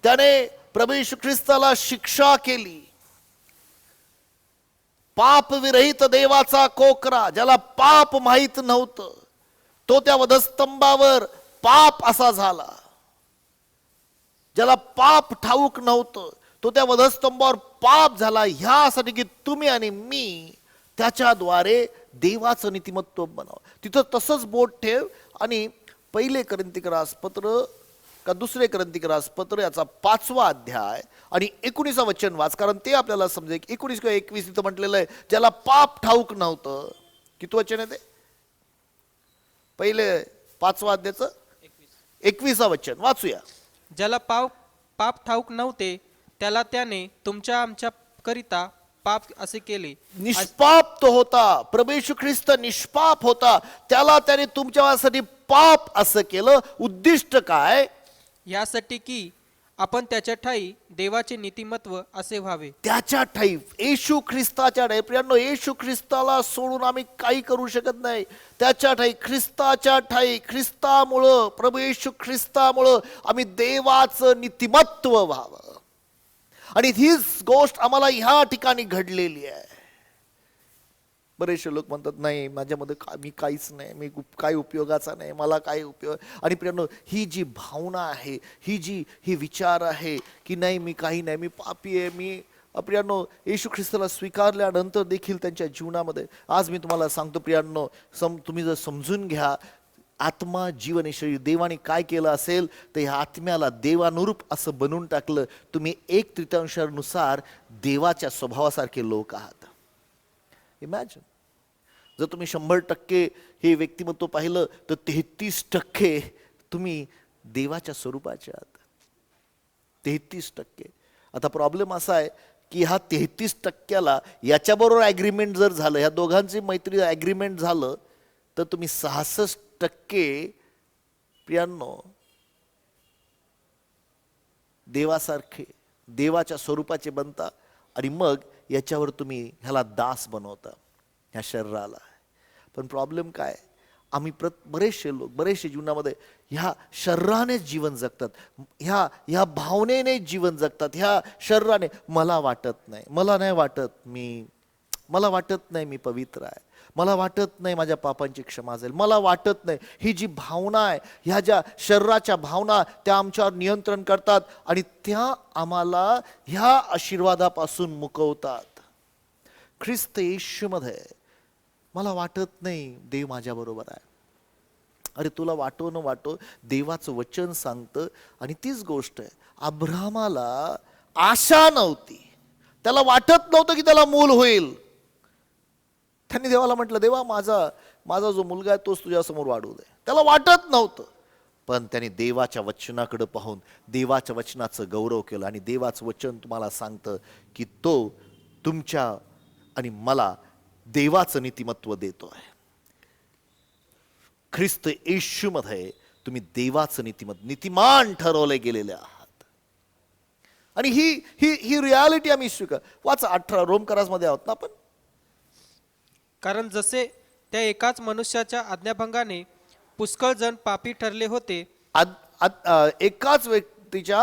त्याने प्रभू येशू ख्रिस्ताला शिक्षा केली. पाप विरहित देवाचा कोकरा, ज्याला पाप माहित नव्हतं, तो त्या वधस्तंभावर पाप असा झाला. ज्याला पाप ठाऊक नव्हतं तो त्या वधस्तंभावर पाप झाला, ह्यासाठी की तुम्ही आणि मी त्याच्याद्वारे देवाचं नीतिमत्व बनावं. तिथं तसंच बोट ठेव आणि 1 कोरिन्थीकरास पत्र का 2 कोरिन्थीकरास पत्र याचा 5वा अध्याय आणि 19 वचन वाच, कारण ते आपल्याला समजेल. 19 किंवा 21 इथं म्हटलेलं आहे, ज्याला पाप ठाऊक नव्हतं. किती वचन आहे ते? 5वा अध्यायचं 21 वचन वाचूया. ज्याला पाप ठाऊक नव्हते त्याला त्याने तुमच्या आमच्या करिता पाप असे केले. निष्पाप तो होता, प्रभू येशू ख्रिस्त निष्पाप होता, त्याला त्याने तुमच्यासाठी पाप असं केलं. उद्दिष्ट काय? यासाठी की आपण त्याच्या ठाई देवाचे नीतिमत्व असे व्हावे. त्याच्या ठाई, येशू ख्रिस्ताच्या ठाई. प्रियांनो, येशू ख्रिस्ताला सोडून आम्ही काही करू शकत नाही. त्याच्या ठाई, ख्रिस्ताच्या ठाई, ख्रिस्तामुळं, प्रभू येशू ख्रिस्तामुळं आम्ही देवाचं नीतिमत्व व्हावं. आणि हीच गोष्ट आम्हाला ह्या ठिकाणी घडलेली आहे. बरेचसे लोक म्हणतात, नाही माझ्यामध्ये मी काहीच नाही, मी काही उपयोगाचा नाही, मला काही उपयोग. आणि प्रियांनो, ही जी भावना आहे, ही विचार आहे की नाही मी काही नाही, मी पापी आहे, मी, प्रियांनो, येशू ख्रिस्ताला स्वीकारल्यानंतर देखील त्यांच्या जीवनामध्ये, आज मी तुम्हाला सांगतो प्रियांनो, तुम्ही जर समजून घ्या, आत्मा, जीवन आणि शरीर, देवाने काय केलं असेल तर ह्या आत्म्याला देवानुरूप असं बनवून टाकलं. तुम्ही 1/3 देवाच्या स्वभावासारखे लोक आहात. इमॅजिन, जर तुम्ही 100% हे व्यक्तिमत्व पाहिलं तर 33% तुम्ही देवाच्या स्वरूपाचे आहात. 33%. आता प्रॉब्लेम असा आहे की ह्या 33%ला याच्याबरोबर ॲग्रीमेंट जर झालं, ह्या दोघांची मैत्री ॲग्रीमेंट झालं, तर तुम्ही 66% प्रियांनो देवासारखे, देवाच्या स्वरूपाचे बनता. आणि मग याच्यावर तुम्ही ह्याला दास बनवता, ह्या शरीराला. पण प्रॉब्लेम काय, आम्ही बरेचसे लोक, बरेचसे जीवनामध्ये ह्या शरीरानेच जीवन जगतात, ह्या भावनेनेच जीवन जगतात. ह्या शरीराने, मला वाटत नाही, मला नाही वाटत मला वाटत नाही मी पवित्र आहे, मला वाटत नाही माझ्या पापांची क्षमा झाली, मला वाटत नाही. ही जी भावना आहे, ह्या ज्या शरीराच्या भावना, त्या आमच्यावर नियंत्रण करतात आणि त्या आम्हाला ह्या आशीर्वादापासून मुकवतात. ख्रिस्त येशूमध्ये मला वाटत नाही देव माझ्याबरोबर आहे. अरे तुला वाटो न वाटो, देवाचं वचन सांगतं. आणि तीच गोष्ट आहे, अब्राहमाला आशा नव्हती, त्याला वाटत नव्हतं की त्याला मूल होईल. त्यांनी देवाला म्हटलं, देवा माझा जो मुलगा आहे तोच तुझ्यासमोर वाढू दे. त्याला वाटत नव्हतं, पण त्याने देवाच्या वचनाकडे पाहून देवाच्या वचनाचं गौरव केलं. आणि देवाचं वचन तुम्हाला सांगतं की तो तुमच्या आणि मला देवाचं नीतिमत्व देतोय. ख्रिस्त येशूमध्ये तुम्ही देवाचं नीतिमान ठरवले गेलेले आहात. आणि ही ही ही रियालिटी आम्ही स्वीकार. वाचा 18 रोमकरासमध्ये आहोत ना आपण. कारण जसे त्या एकाच मनुष्याच्या आज्ञाभंगाने पुष्कळ जण पापी ठरले होते, एकाच व्यक्तीच्या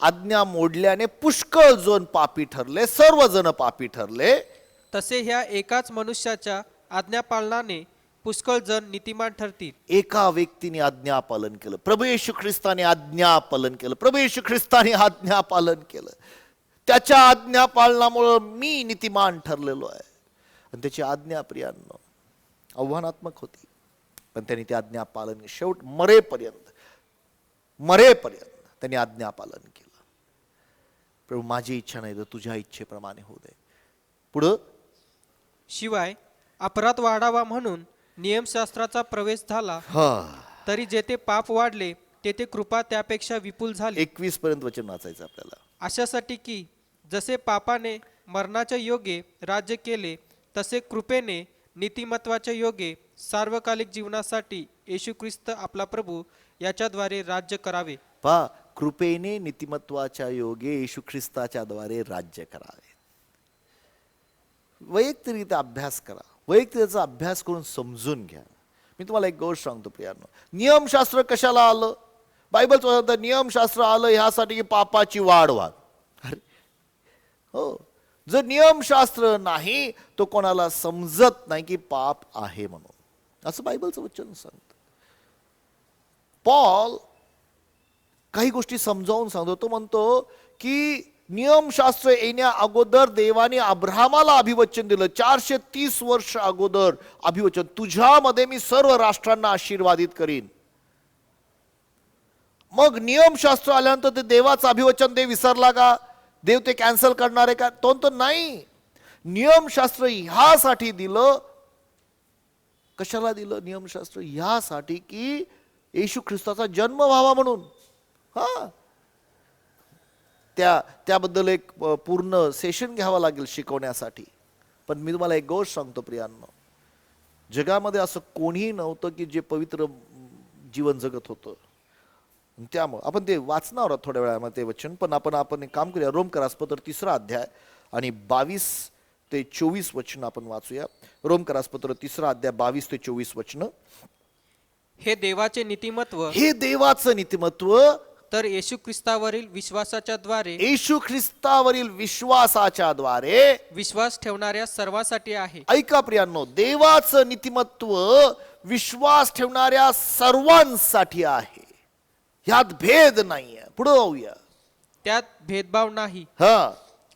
आज्ञा मोडल्याने पुष्कळ जण पापी ठरले, सर्वजण पापी ठरले. तसे ह्या एकाच मनुष्याच्या आज्ञापालनाने पुष्कळ जण नीतिमान ठरतील. एका व्यक्तीने आज्ञापालन केलं, प्रभू येशू ख्रिस्ताने आज्ञापालन केलं, प्रभू येशू ख्रिस्ताने आज्ञापालन केलं. त्याच्या आज्ञापालनामुळे मी नीतिमान ठरलेलो आहे. आणि त्याची आज्ञा प्रियांनो आव्हानात्मक होती, पण त्यांनी ती आज्ञापालन शेवट मरेपर्यंत त्यांनी आज्ञापालन केलं. प्रभू माझी इच्छा नाही तर तुझ्या इच्छेप्रमाणे होऊ दे. पुढं शिवाय अपराध वाढावा म्हणून नियमशास्त्राचा प्रवेश झाला, तरी जेथे पाप वाढले तेथे कृपा त्यापेक्षा विपुल झाली. 21 पर्यंत वचन वाचायचं आपल्याला. अशासाठी की जसे पापाने मरणाच्या योगे राज्य केले, तसे कृपेने नीतिमत्वाच्या योगे सार्वकालिक जीवनासाठी येशू ख्रिस्त आपला प्रभू याच्याद्वारे राज्य करावे. पहा, कृपेने नीतिमत्वाच्या योगे येशू ख्रिस्ताच्या द्वारे राज्य करावे. वैयक्तिकरित्या अभ्यास करा, वैयक्तिक अभ्यास करून समजून घ्या. मी तुम्हाला एक गोष्ट सांगतो प्रियांनो, नियमशास्त्र कशाला आलं? बायबलचं नियमशास्त्र आलं ह्यासाठी की पापाची वाढ व्हावी. अरे हो, जर नियमशास्त्र नाही तो कोणाला समजत नाही की पाप आहे म्हणून, असं बायबलचं वचन सांगतं. पॉल काही गोष्टी समजावून सांगतो. तो म्हणतो की नियमशास्त्र येण्या अगोदर देवाने अब्राहमाला अभिवचन दिलं, 430 वर्ष अगोदर अभिवचन, तुझ्यामध्ये मी सर्व राष्ट्रांना आशीर्वादित करीन. मग नियमशास्त्र आल्यानंतर ते देवाचं अभिवचन देव विसरला का? देव ते कॅन्सल करणार आहे का? तो नाही. नियमशास्त्र ह्यासाठी दिलं. कशाला दिलं नियमशास्त्र? ह्यासाठी की येशू ख्रिस्ताचा जन्म व्हावा म्हणून. हा, त्याबद्दल एक पूर्ण सेशन घ्यावं लागेल शिकवण्यासाठी. पण मी तुम्हाला एक गोष्ट सांगतो प्रियांनो, जगामध्ये असं कोणीही नव्हतं की जे पवित्र जीवन जगत होतं. त्यामुळे आपण ते वाचणार आहोत थोड्या वेळामध्ये ते वचन. पण आपण एक काम करूया, रोमकरासपत्र 3 अध्याय आणि 22 ते 24 वचन आपण वाचूया. रोमकरासपत्र 3 अध्याय 22 ते 24 वचन. हे देवाचे नीतिमत्व, हे देवाचं नीतिमत्व तर येशू ख्रिस्तावरील विश्वासाच्या द्वारे, येशू ख्रिस्तावरील विश्वासाच्या द्वारे विश्वास ठेवणाऱ्या सर्वांसाठी आहे. ऐका प्रियांनो, देवाचं नीतिमत्व विश्वास ठेवणाऱ्या सर्वांसाठी आहे. ह्यात भेद नाहीये. पुढे जाऊया. त्यात भेदभाव नाही, हा,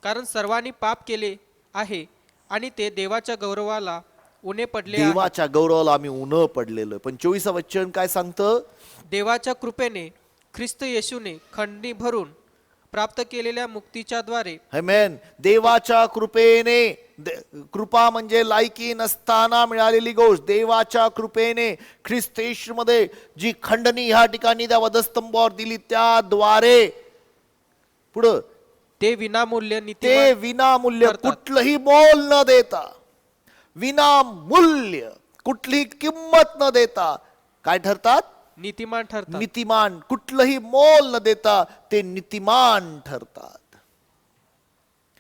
कारण सर्वांनी पाप केले आहे आणि ते देवाच्या गौरवाला उणे पडले आहे. देवाच्या गौरवाला आम्ही उन पडलेलो. पण 24 वचन काय सांगतं? देवाच्या कृपेने ख्रिस्त येशूने खंडणी भरून प्राप्त केलेल्या मुक्तीच्या द्वारे. आमेन. देवाच्या कृपेने, कृपा म्हणजे लायकी नसताना मिळालेली गोष्ट. देवाच्या कृपेने ख्रिस्त येशूमध्ये जी खंडणी ह्या ठिकाणी त्या वधस्तंभावर दिली, त्याद्वारे पुढं ते विनामूल्य ते विनामूल्य, करतात. कुठलंही मोल न देता, विनामूल्य, कुठलीही किंमत न देता काय ठरतात? नीतिमान ठरतात. नीतिमान. कुठलंही मोल न देता ते नीतिमान ठरतात.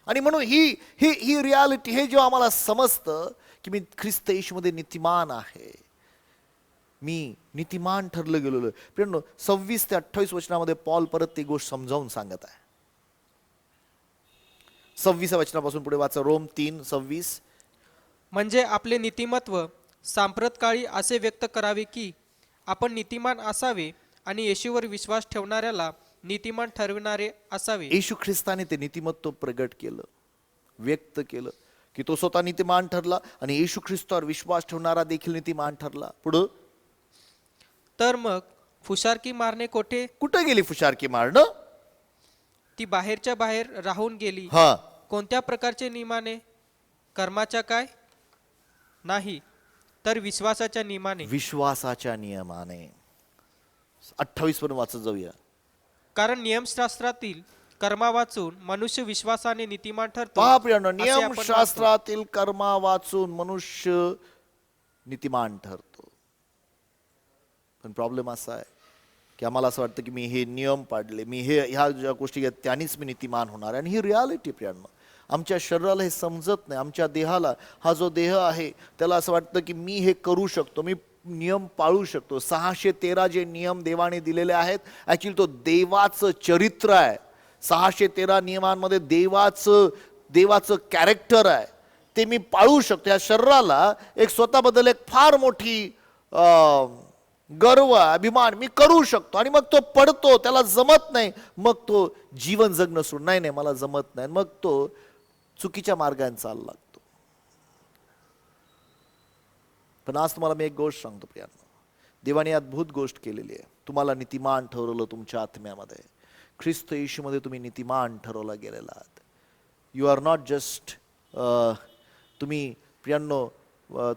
आणि म्हणून ही रियालिटी, हे जेव्हा आम्हाला समजतं की मी ख्रिस्त येशूमध्ये नीतिमान आहे, मी नीतिमान ठरलं गेलेलो. पण 26 ते 28 वचनामध्ये पॉल परत ती गोष्ट समजावून सांगत आहे. 26 वचनापासून पुढे वाचा. रोम 3:26. म्हणजे आपले नीतिमत्व सांप्रतकाळी असे व्यक्त करावे की आपण नीतिमान असावे आणि येशूवर विश्वास ठेवणाऱ्याला नीतिमान ठरविणारे असावे. येशू ख्रिस्ताने ते नीतिमत्व प्रगट केलं, व्यक्त केलं की तो स्वतः नीतिमान ठरला आणि येशू ख्रिस्तावर विश्वास ठेवणारा देखील नीतिमान ठरला. पुढं तर मग फुशारकी मारणे कोठे? कुठं गेली फुशारकी मारणं? ती बाहेरच्या बाहेर राहून गेली. हा, कोणत्या प्रकारचे नियमाने? कर्माच्या काय? नाही, तर विश्वासाच्या नियमाने. विश्वासाच्या नियमाने. 28 पर्यंत वाचत जाऊया. कारण नियमशास्त्रातील कर्मा वाचून मनुष्य विश्वासाने नीतिमान ठरतो पहा प्रियांनो, असे आपण मानतो. नियमशास्त्रातील कर्मा वाचून मनुष्य नीतिमान ठरतो. पण प्रॉब्लेम असा आहे की आम्हाला असं वाटतं की मी हे नियम पाडले, मी ह्या ज्या गोष्टी आहेत त्यानेच मी नीतिमान होणार आहे. आणि ही रियालिटी प्रियांनो, आमच्या शरीराला हे समजत नाही. आमच्या देहाला, हा जो देह आहे त्याला असं वाटतं की मी हे करू शकतो, मी नियम पाळू शकतो. 613 जे नियम देवाने दिलेले आहेत, ॲक्च्युली तो देवाचं चरित्र आहे. 613 नियमांमध्ये देवाचं कॅरेक्टर आहे, ते मी पाळू शकतो. या शरीराला एक स्वतःबद्दल एक फार मोठी गर्व, अभिमान, मी करू शकतो. आणि मग तो पडतो, त्याला जमत नाही, मग तो जीवन जगणं सोडून, नाही नाही मला जमत नाही, मग तो चुकीच्या मार्गाने चालला लागतो. पण आज तुम्हाला मी एक गोष्ट सांगतो प्रियांनो, देवाने अद्भुत गोष्ट केलेली आहे. तुम्हाला नीतिमान ठरवलं तुमच्या आत्म्यामध्ये. ख्रिस्त येशूमध्ये तुम्ही नीतिमान ठरवला गेलेला आहात. यू आर नॉट जस्ट, तुम्ही प्रियांनो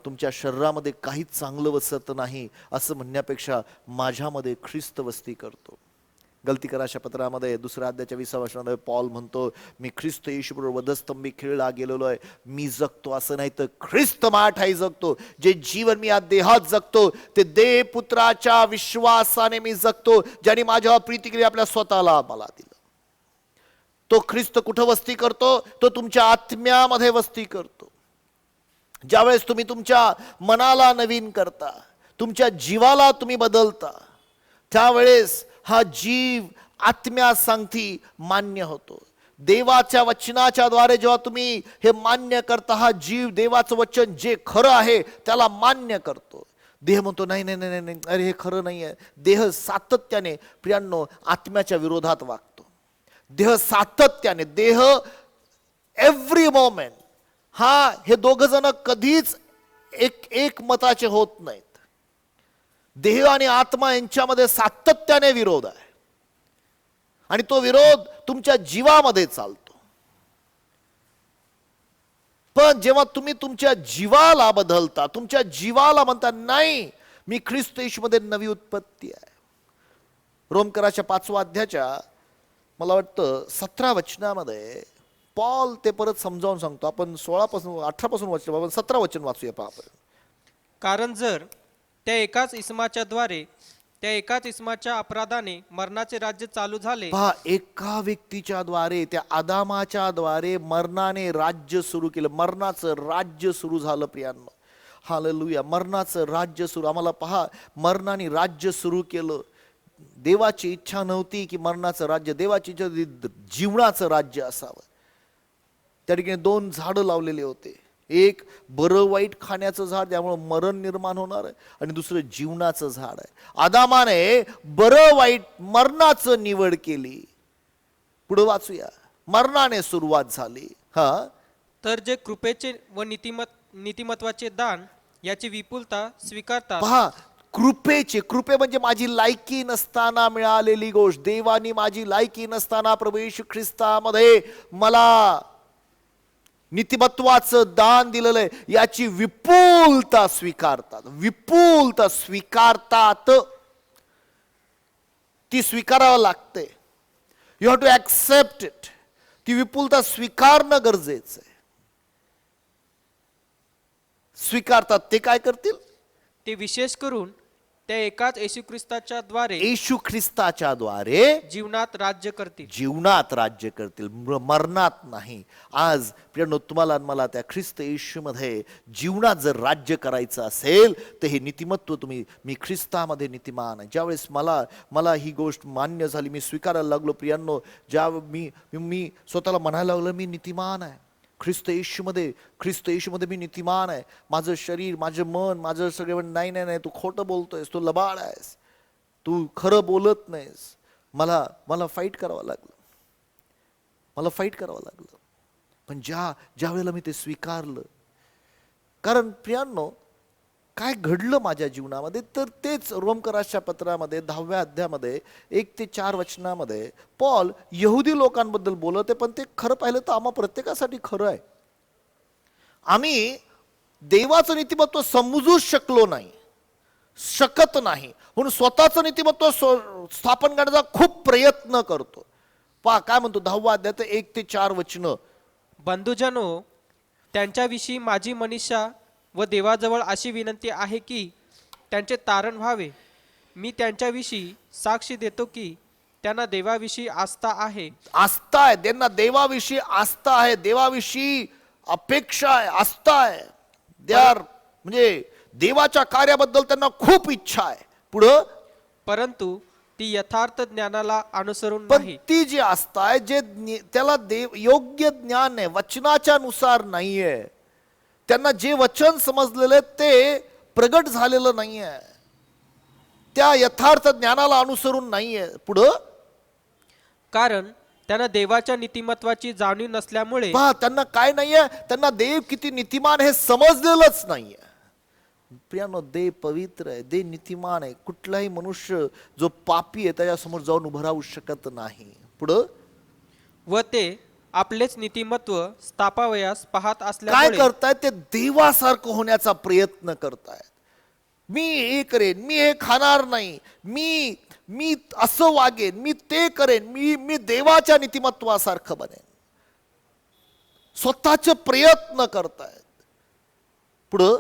तुमच्या शरीरामध्ये काहीच चांगलं वसत नाही असं म्हणण्यापेक्षा माझ्यामध्ये ख्रिस्त वस्ती करतो. गलतीकराच्या पत्रामध्ये 2 अध्यायाच्या 20व्या वचनामध्ये पॉल म्हणतो, मी ख्रिस्त येशूबरोबर वधस्तंभी खिळला गेलेलो आहे. मी जगतो असं नाही तर ख्रिस्त माझ्या ठायी जगतो. जे जीवन मी या देहात जगतो ते देव पुत्राच्या विश्वासाने मी जगतो, ज्याने माझ्यावर प्रीती केली, आपल्या स्वतःला मला दिलं. तो ख्रिस्त कुठं वस्ती करतो? तो तुमच्या आत्म्यामध्ये वस्ती करतो. ज्यावेळेस तुम्ही तुमच्या मनाला नवीन करता, तुमच्या जीवाला तुम्ही बदलता, त्यावेळेस हा जीव आत्म्या सांगती मान्य होतो. देवाच्या वचनाच्या द्वारे जेव्हा तुम्ही हे मान्य करता, हा जीव देवाचं वचन जे खरं आहे त्याला मान्य करतो. देह म्हणतो नाही नाही नाही नाही, अरे हे खरं नाही आहे. देह सातत्याने प्रियांनो आत्म्याच्या विरोधात वागतो. देह सातत्याने, देह एव्हरी मोमेंट, हे दोघ जण कधीच एक मताचे होत नाहीत. देह आणि आत्मा यांच्यामध्ये सातत्याने विरोध आहे आणि तो विरोध तुमच्या जीवामध्ये चालतो. पण जेव्हा तुम्ही तुमच्या जीवाला बदलता, तुमच्या जीवाला म्हणता नाही मी ख्रिस्त येशूमध्ये नवी उत्पत्ती आहे. रोमकराच्या 5व्या अध्यायाच्या मला वाटतं 17 वचनामध्ये पॉल ते परत समजावून सांगतो. आपण 18 पासून वाचलं, आपण 17 वचन वाचूया. पहा, कारण जर त्या एकाच इस्माच्याद्वारे, त्या एकाच इस्माच्या अपराधाने मरणाचे राज्य चालू झाले. पहा, एका व्यक्तीच्या द्वारे, त्या आदामाच्या द्वारे मरणाने राज्य सुरू केलं. मरणाचं राज्य सुरू झालं प्रियांनो. हालेलुया. मरणाचं राज्य सुरू. आम्हाला पहा, मरणाने राज्य सुरू केलं. देवाची इच्छा नव्हती की मरणाचं राज्य, देवाची इच्छा होती जीवनाचं राज्य असावं. त्या ठिकाणी 2 झाडं लावलेले होते. एक बरं वाईट खाण्याचं झाड, त्यामुळे मरण निर्माण होणार आहे, आणि दुसरं जीवनाचं झाड आहे. आदामाने बरं वाईट मरणाचं निवड केली. पुढे वाचूया. मरणाने सुरुवात झाली. तर जे कृपेचे व नीतिमत्वाचे दान याची विपुलता स्वीकारतात. पहा, कृपे म्हणजे माझी लायकी नसताना मिळालेली गोष्ट. देवानी माझी लायकी नसताना प्रभू येशू ख्रिस्तामध्ये मला नीतिमत्वाचं दान दिलेलं आहे, याची विपुलता स्वीकारतात. विपुलता स्वीकारतात. ती स्वीकारावं लागते. You have to accept it. ती विपुलता स्वीकारणं गरजेचं आहे. स्वीकारतात. ते काय करतील? ते विशेष करून त्या एकाच येशू ख्रिस्ताच्या द्वारे, येशू ख्रिस्ताच्या द्वारे जीवनात राज्य करतील. जीवनात राज्य करतील, मरणात नाही. आज प्रियांनो, तुम्हाला मला त्या ख्रिस्त येशूमध्ये जीवनात जर राज्य करायचं असेल तर हे नीतिमत्व मी ख्रिस्तामध्ये नीतिमान आहे. ज्यावेळेस मला ही गोष्ट मान्य झाली, मी स्वीकारायला लागलो प्रियांनो, ज्या मी स्वतःला म्हणायला लागलो मी नीतिमान आहे. ख्रिस्त येशूमध्ये मी नीतिमान आहे. माझं शरीर, माझं मन, माझं सगळे नाही नाही नाही, तू खोटं बोलतोयस, तू लबाड आहेस, तू खरं बोलत नाहीस. मला फाईट करावं लागलं. पण ज्या वेळेला मी ते स्वीकारलं, कारण प्रियांनो काय घडलं माझ्या जीवनामध्ये, तर तेच रोमकराच्या पत्रामध्ये 10व्या अध्यायामध्ये 1 ते 4 वचनामध्ये पॉल यहुदी लोकांबद्दल बोलत आहे. पण ते खरं पाहिलं तर आम्हा प्रत्येकासाठी खरं आहे. आम्ही देवाचं नीतिमत्व समजूच शकलो नाही. शकत नाही, म्हणून स्वतःचं नीतिमत्व स्थापन करण्याचा खूप प्रयत्न करतो. पहा काय म्हणतो 10वा अध्याय 1 ते 4 वचनं. बंधुजनो, त्यांच्याविषयी माझी मनीषा व देवाजवळ अशी विनंती आहे की त्यांचे तारण व्हावे. मी त्यांच्याविषयी साक्षी देतो की त्यांना देवाविषयी आस्था आहे. आस्था आहे त्यांना, देवाविषयी आस्था आहे, देवाविषयी अपेक्षा आहे, आस्था आहे. दे आर म्हणजे देवाच्या कार्याबद्दल त्यांना खूप इच्छा आहे. पुढं परंतु ती यथार्थ ज्ञानाला अनुसरून पण नाही. ती जी आस्था आहे जे त्याला देव योग्य ज्ञान आहे, वचनाच्या नुसार नाहीये. त्यांना जे वचन समजलेले ते प्रगट झालेलं नाहीये, त्या यथार्थ ज्ञानाला अनुसरून नाहीये. पुढं कारण त्यांना देवाच्या नीतिमत्वाची जाणीव नसल्यामुळे पहा त्यांना काय नाहीये, त्यांना देव किती नीतिमान हे समजलेलंच नाहीये. प्रियानो, देव पवित्र आहे, देव नीतिमान आहे. कुठलाही मनुष्य जो पापी आहे त्याच्यासमोर जाऊन उभं राहू शकत नाही. पुढं व ते आपलेच नीतिमत्व स्थापावयास पाहत काय असल्यामुळे करतायत, ते देवासारखं होण्याचा प्रयत्न करतायत. मी हे करेन, मी हे खाणार नाही, मी मी असं वागेन, मी ते करेन, मी देवाच्या नीतिमत्वासारखं बनेन. स्वतःचे प्रयत्न करतायत. पुढं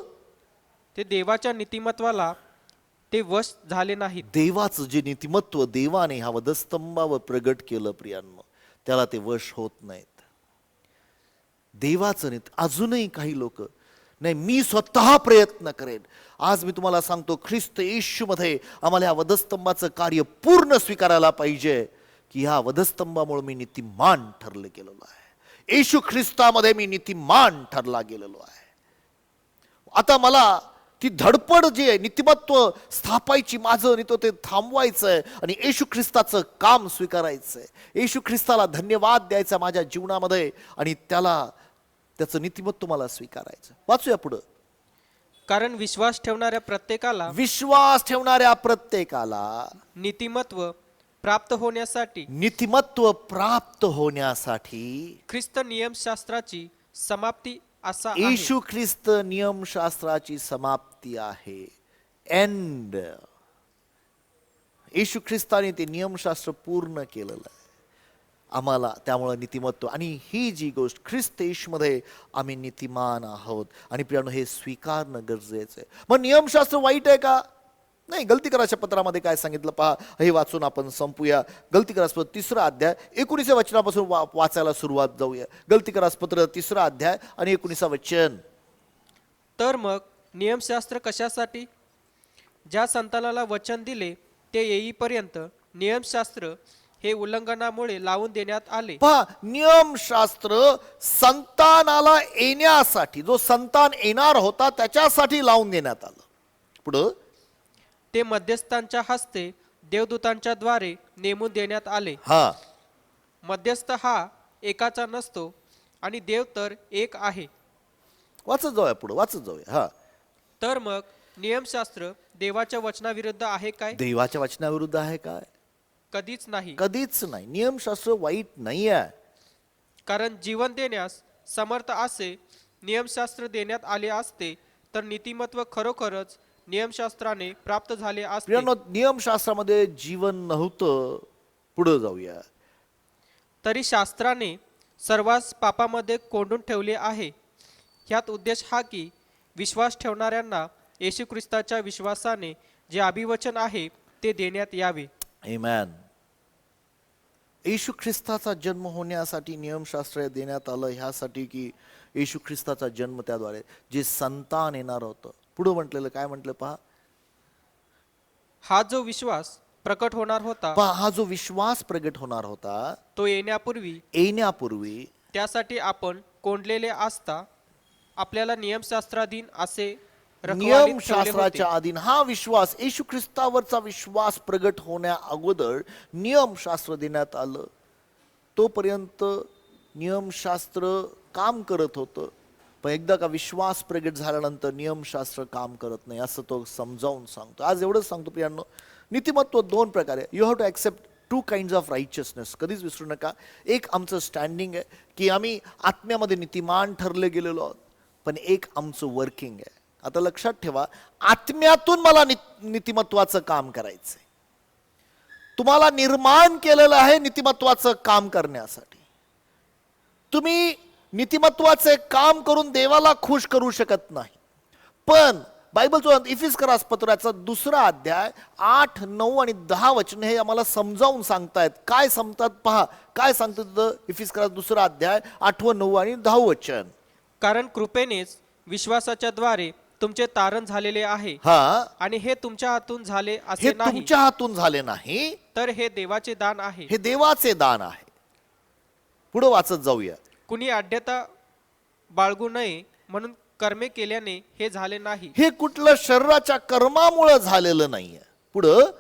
ते देवाच्या नीतिमत्वाला ते वश झाले नाहीत. देवाचं जे नीतिमत्व देवाने ह्या वधस्तंभावर प्रगट केलं प्रियांनो, त्याला ते वश होत नाहीत. देवाचं नीत अजूनही काही लोक नाही, मी स्वतः प्रयत्न करेन. आज मी तुम्हाला सांगतो, ख्रिस्त येशूमध्ये आम्हाला ह्या वधस्तंभाचं कार्य पूर्ण स्वीकारायला पाहिजे की ह्या वधस्तंभामुळे मी नीतिमान ठरले गेलेलो आहे. येशू ख्रिस्तामध्ये मी नीतिमान ठरला गेलेलो आहे. आता मला ती धडपड जी आहे नीतिमत्व स्थापायची, माझं नीतिमत्व ते थांबवायचं आहे आणि येशू ख्रिस्ताचं काम स्वीकारायचं आहे. येशू ख्रिस्ताला धन्यवाद द्यायचा माझ्या जीवनामध्ये आणि त्याचं नीतिमत्व मला स्वीकारायचं. वाचूया पुढं. कारण विश्वास ठेवणाऱ्या प्रत्येकाला विश्वास ठेवणाऱ्या प्रत्येकाला नीतिमत्व प्राप्त होण्यासाठी नीतिमत्व प्राप्त होण्यासाठी ख्रिस्त नियमशास्त्राची समाप्ती असा आहे. येशू ख्रिस्त नियमशास्त्राची समाप्ती आहे. एंड. येशू ख्रिस्ताने ते नियमशास्त्र पूर्ण केलेलं आहे आम्हाला. त्यामुळे नीतिमत्व आणि ही जी गोष्ट ख्रिस्त येशूमध्ये आम्ही नीतिमान आहोत आणि प्रियानो हे स्वीकारणं गरजेचं आहे. मग नियमशास्त्र वाईट आहे का? नाही. गलतीकराच्या पत्रामध्ये काय सांगितलं पहा, हे वाचून आपण संपूया. गलतीकरास पत्र 3रा अध्याय 19व्या वचनापासून वाचायला सुरुवात जाऊया. गलतीकरास पत्र 3रा अध्याय आणि 19वा वचन. तर मग नियमशास्त्र कशासाठी? ज्या संतानाला वचन दिले ते येईपर्यंत नियमशास्त्र हे उल्लंघनामुळे लावून देण्यात आले. पहा, नियमशास्त्र संतानाला येण्यासाठी, जो संतान येणार होता त्याच्यासाठी लावून देण्यात आलं. पुढं ते मध्यस्थांच्या हस्ते देवदूतांच्या द्वारे नेमून देण्यात आले. हा, मध्यस्थ हा एकाचा नसतो आणि देव तर एक आहे. वाचत जाऊया पुढं, वाचत जाऊया. हा, तर मग नियमशास्त्र देवाच्या वचनाविरुद्ध आहे काय? देवाच्या वचनाविरुद्ध आहे काय? कधीच नाही. कधीच नाही. नियमशास्त्र वाईट नाही आहे. कारण जीवन देण्यास समर्थ असे नियमशास्त्र देण्यात आले असते तर नीतिमत्व खरोखरच नियमशास्त्राने प्राप्त झाले असते. प्रियानो, नियमशास्त्रामध्ये जीवन नव्हतं. पुढे जाऊया. तरी शास्त्राने सर्वांस पापामध्ये कोंडून ठेवले आहे. ह्यात उद्देश हा की विश्वास ठेवणाऱ्यांना येशू ख्रिस्ताच्या विश्वासाने जे अभिवचन आहे ते देण्यात यावे. आमेन. येशू ख्रिस्ताचा जन्म होण्यासाठी नियमशास्त्र देण्यात आलं, ह्यासाठी की येशू ख्रिस्ताचा जन्म त्याद्वारे जे संतान येणार होतं. पुढे म्हटलेलं काय म्हटलं पहा, हा जो विश्वास प्रकट होणार होता पहा हा जो विश्वास प्रगट होणार होता तो येण्यापूर्वी त्यासाठी आपण कोंडलेले असता आपल्याला नियमशास्त्राधीन असे रखवालीत ठेवले होते. नियमशास्त्राच्या अधीन हा विश्वास, येशू ख्रिस्तावरचा विश्वास प्रगट होण्या अगोदर नियमशास्त्र देण्यात आलं. तोपर्यंत नियमशास्त्र काम करत होतं, पण एकदा का विश्वास प्रगट झाल्यानंतर नियमशास्त्र काम करत नाही, असं तो समजावून सांगतो. आज एवढंच सांगतो प्रियांनो, नीतिमत्व 2 प्रकारे. You have to accept 2 kinds of righteousness. कधीच विसरू नका. एक आमचं स्टँडिंग आहे की आम्ही आत्म्यामध्ये नीतिमान ठरले गेलेलो आहोत, पण एक आमचं वर्किंग आहे. आता लक्षात ठेवा, आत्म्यातून मला नीतिमत्वाचं काम करायचंय. तुम्हाला निर्माण केलेलं आहे नीतिमत्वाचं काम करण्यासाठी. तुम्ही नीतिमत्वाचे काम करून देवाला खुश करू शकत नाही. पण बायबलचं इफिस्करास पत्राचा 2 अध्याय 8, 9 आणि 10 वचन हे आम्हाला समजावून सांगतायत. काय सांगतात पहा, काय सांगतात इफिस्करास 2 अध्याय 8, 9 आणि 10 वचन. कारण कृपेनेच विश्वासाच्या द्वारे तुमचे तारण झालेले आहे, हा, आणि हे तुमच्या हातून झाले हे असे नाही, तुमच्या हातून झाले नाही, तर हे देवाचे दान आहे. हे देवाचे दान आहे. पुढे वाचत जाऊया. कुणी आढ्यता बाळगू नये म्हणून कर्मे केल्याने हे झाले नाही. हे कुठलं शरीराच्या कर्मामुळे झालेलं नाहीये. पुढं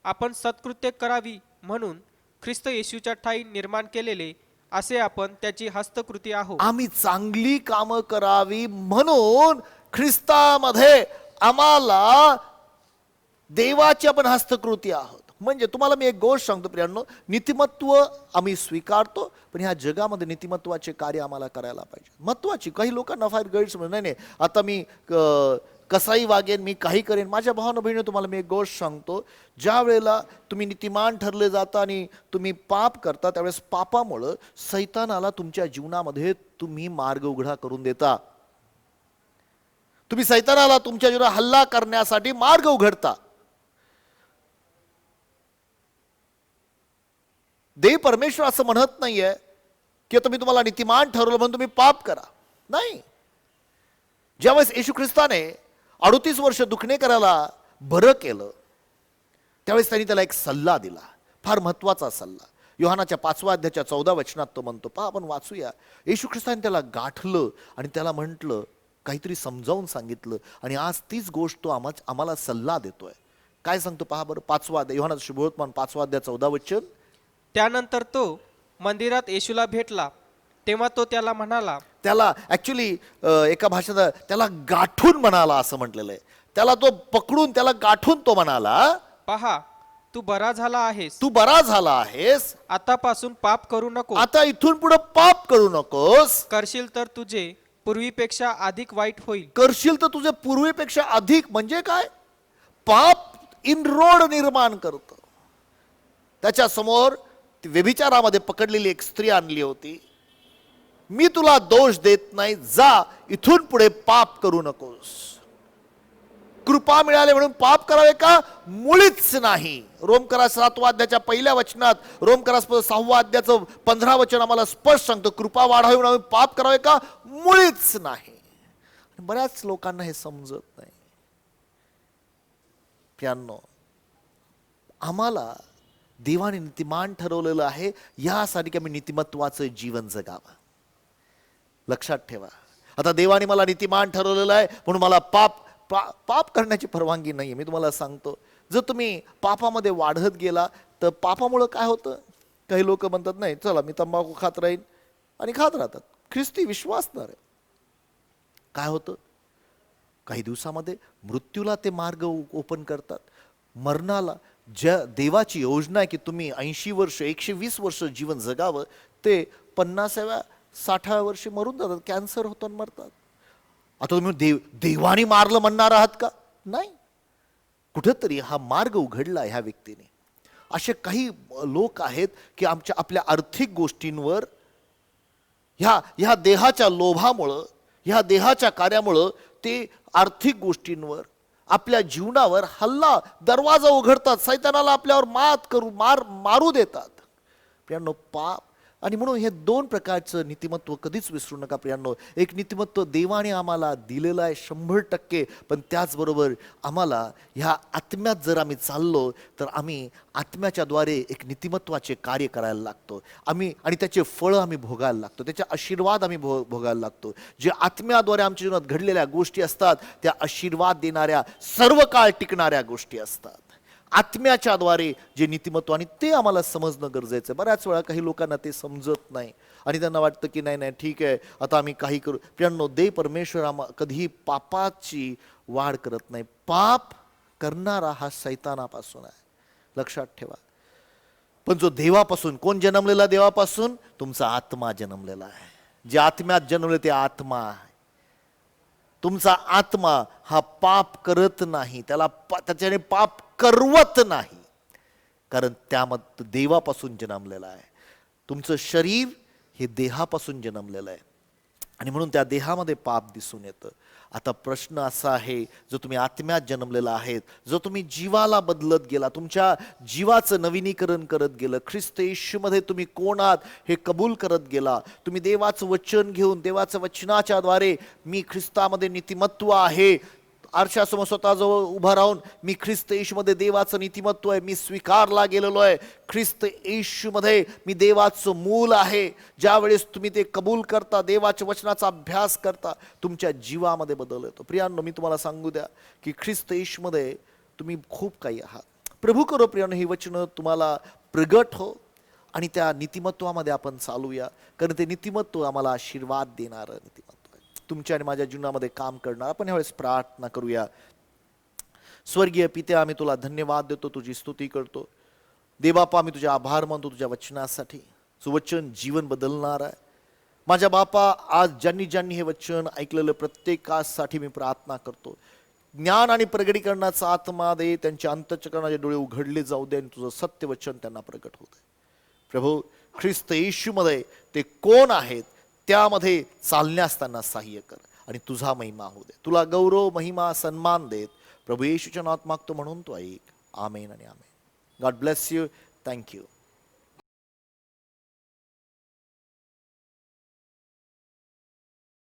आपण सत्कृत्य करावी म्हणून ख्रिस्त येशूच्या ठाई निर्माण केलेले असे आपण त्याची हस्तकृती आहोत. आम्ही चांगली कामं करावी म्हणून ख्रिस्तामध्ये आम्हाला देवाची आपण हस्तकृती आहोत. म्हणजे तुम्हाला मी एक गोष्ट सांगतो प्रियांनो, नीतिमत्व आम्ही स्वीकारतो, पण ह्या जगामध्ये नीतिमत्वाचे कार्य आम्हाला करायला पाहिजे. महत्वाची काही लोकांना फार गैरसमज, नाही आता मी कसाही वागेन, मी काही करेन. माझ्या भावानं बहिणी, तुम्हाला मी एक गोष्ट सांगतो, ज्या वेळेला तुम्ही नीतिमान ठरले जाता आणि तुम्ही पाप करता, त्यावेळेस पापामुळं सैतानाला तुमच्या जीवनामध्ये तुम्ही मार्ग उघडा करून देता. तुम्ही सैतानाला तुमच्या जीवनावर हल्ला करण्यासाठी मार्ग उघडता. देव परमेश्वर असं म्हणत नाहीये की तुम्ही तुम्हाला नीतिमान ठरवलं म्हणून तुम्ही पाप करा. नाही. ज्यावेळेस येशू ख्रिस्ताने 38 वर्ष दुखणे करायला बरं केलं, त्यावेळेस त्यांनी त्याला एक सल्ला दिला, फार महत्वाचा सल्ला. योहानाच्या 5व्या अध्यायाच्या 14 वचनात तो म्हणतो, पहा आपण वाचूया. येशू ख्रिस्ताने त्याला गाठलं आणि त्याला म्हटलं, काहीतरी समजावून सांगितलं, आणि आज तीच गोष्ट तो आम्हाला सल्ला देतोय. काय सांगतो पहा बरं. 5वा अध्याय, योहानाचा शुभवर्तमान 5वा अध्याय 14 वचन. त्यानंतर तो मंदिरात येशूला भेटला, तेव्हा तो त्याला म्हणाला, त्याला ऍक्च्युली एका भाषेत त्याला गाठून म्हणाला असं म्हटलेलं आहे. त्याला तो पकडून, त्याला गाठून तो म्हणाला, पहा तू बरा झाला आहेस, तू बरा झाला आहेस, आतापासून पाप करू नको, आता इथून पुढे पाप करू नकोस. करशील तर तुझे पूर्वीपेक्षा अधिक वाईट होईल. करशील तर तुझे पूर्वीपेक्षा अधिक, म्हणजे काय, पाप इनरोड निर्माण करतं. त्याच्या समोर ती व्यभिचारामध्ये पकडलेली एक स्त्री आणली होती. मी तुला दोष देत नाही, जा इथून पुढे पाप करू नकोस. कृपा मिळाले म्हणून पाप करावे का? मुळीच नाही. रोमकरास 7व्या अध्यायाच्या 1ल्या वचनात, रोमकरास 6व्या अध्यायाचं 15 वचन आम्हाला स्पष्ट सांगतो, कृपा वाढावी म्हणून पाप करावे का? मुळीच नाही. बऱ्याच लोकांना हे समजत नाही. प्रियांनो, आम्हाला देवाने नीतिमान ठरवलेलं आहे यासाठी की आम्ही नीतिमत्वाचं जीवन जगावं. लक्षात ठेवा. आता देवाने मला नीतिमान ठरवलेलं आहे म्हणून मला पाप करण्याची परवानगी नाहीये. मी तुम्हाला सांगतो, जर तुम्ही पापामध्ये वाढत गेला तर पापामुळं काय होतं, काही लोक म्हणतात नाही चला मी तंबाखू खात राहीन आणि खात राहतात, ख्रिस्ती विश्वासणार आहे. काय होतं, काही दिवसामध्ये मृत्यूला ते मार्ग ओपन करतात. मरणाला, ज्या देवाची योजना आहे की तुम्ही 80 वर्ष 120 वर्ष जीवन जगावं, ते 50व्या 60व्या वर्षी मरून जातात, कॅन्सर होतो आणि मरतात. आता तुम्ही देवाने मारलं म्हणणार आहात का? नाही. कुठेतरी हा मार्ग उघडला ह्या व्यक्तीने. असे काही लोक आहेत की आपल्या आर्थिक गोष्टींवर, ह्या देहाच्या लोभामुळं, ह्या देहाच्या कार्यामुळं ते आर्थिक गोष्टींवर, आपल्या जीवनावर हल्ला, दरवाजा उघडतात, सैतानाला आपल्यावर मारू देतात. प्रियांनो, पाप आणि म्हणून हे 2 प्रकारचं नीतिमत्व कधीच विसरू नका प्रियांनो. एक नीतिमत्व देवाने आम्हाला दिलेलं आहे 100%, पण त्याचबरोबर आम्हाला ह्या आत्म्यात जर आम्ही चाललो तर आम्ही आत्म्याच्या द्वारे एक नीतिमत्वाचे कार्य करायला लागतो. आणि त्याचे फळं आम्ही भोगायला लागतो, त्याचे आशीर्वाद आम्ही भोगायला लागतो. जे आत्म्याद्वारे आमच्या जीवनात घडलेल्या गोष्टी असतात त्या आशीर्वाद देणाऱ्या, सर्व काळ टिकणाऱ्या गोष्टी असतात. आत्म्याच्या द्वारे जे नीतिमत्व, आणि ते आम्हाला समजणं गरजेचं आहे. बऱ्याच वेळा काही लोकांना ते समजत नाही आणि त्यांना वाटतं की नाही ठीक आहे, आता आम्ही काही करू. प्रियांनो, देव परमेश्वर कधीही पापाची वाढ करत नाही. पाप करणारा हा सैतानापासून आहे, लक्षात ठेवा. पण जो देवापासून, कोण जन्मलेला? देवापासून तुमचा आत्मा जन्मलेला आहे. जे आत्म्यात जन्मले ते आत्मा आहे. तुमचा आत्मा हा पाप करत नाही, त्याच्याने पाप करवत नाही, कारण त्यामध्ये देवापासून जन्मलेला आहे. तुमचं शरीर हे देहापासून जन्मलेलं आहे आणि म्हणून त्या देहामध्ये पाप दिसून येतं. आता प्रश्न असा आहे, जो तुम्ही आत्म्यात जन्मलेला आहेत, जो तुम्ही जीवाला बदलत गेला, तुमच्या जीवाचं नवीनीकरण करत गेलं, ख्रिस्त येशूमध्ये तुम्ही कोण आहात हे कबूल करत गेला, तुम्ही देवाचं वचन घेऊन देवाच्या वचनाच्या द्वारे मी ख्रिस्तामध्ये नीतिमत्व आहे, आरशासमोर स्वतःजवळ उभा राहून मी ख्रिस्त येशूमध्ये देवाचं नीतिमत्व आहे, मी स्वीकारला गेलेलो आहे, ख्रिस्त येशूमध्ये मी देवाचं मूल आहे. ज्या वेळेस तुम्ही ते कबूल करता, देवाच्या वचनाचा अभ्यास करता, तुमच्या जीवामध्ये बदल येतो. प्रियांनो, मी तुम्हाला सांगू द्या की ख्रिस्त येशूमध्ये तुम्ही खूप काही आहात. प्रभू करो प्रियांनो, ही वचनं तुम्हाला प्रगट हो आणि त्या नीतिमत्वामध्ये आपण चालूया, कारण ते नीतिमत्व आम्हाला आशीर्वाद देणारं नीतिमत्व तुमच्या आणि माझ्या जीवनामध्ये काम करणार. आपण यावेळेस प्रार्थना करूया. स्वर्गीय पित्या, आम्ही तुला धन्यवाद देतो, तुझी स्तुती करतो. देवबापा, आम्ही तुझे आभार मानतो तुझ्या वचनासाठी. वचन जीवन बदलणार आहे. माझ्या बापा, आज ज्यांनी ज्यांनी हे वचन ऐकलेलं प्रत्येकासाठी मी प्रार्थना करतो, ज्ञान आणि प्रगटीकरणाचा आत्मा दे, त्यांच्या अंतःकरणाचे डोळे उघडले जाऊ दे आणि तुझं सत्य वचन त्यांना प्रगट होऊ दे. प्रभू, ख्रिस्त येशूमध्ये ते कोण आहेत त्यामध्ये चालण्यास त्यांना सहाय्य कर आणि तुझा महिमा होऊ दे. तुला गौरव, महिमा, सन्मान देत प्रभू येशूच्या नावात मागतो म्हणून तो ऐक. आमेन आणि amen. God bless you. Thank you.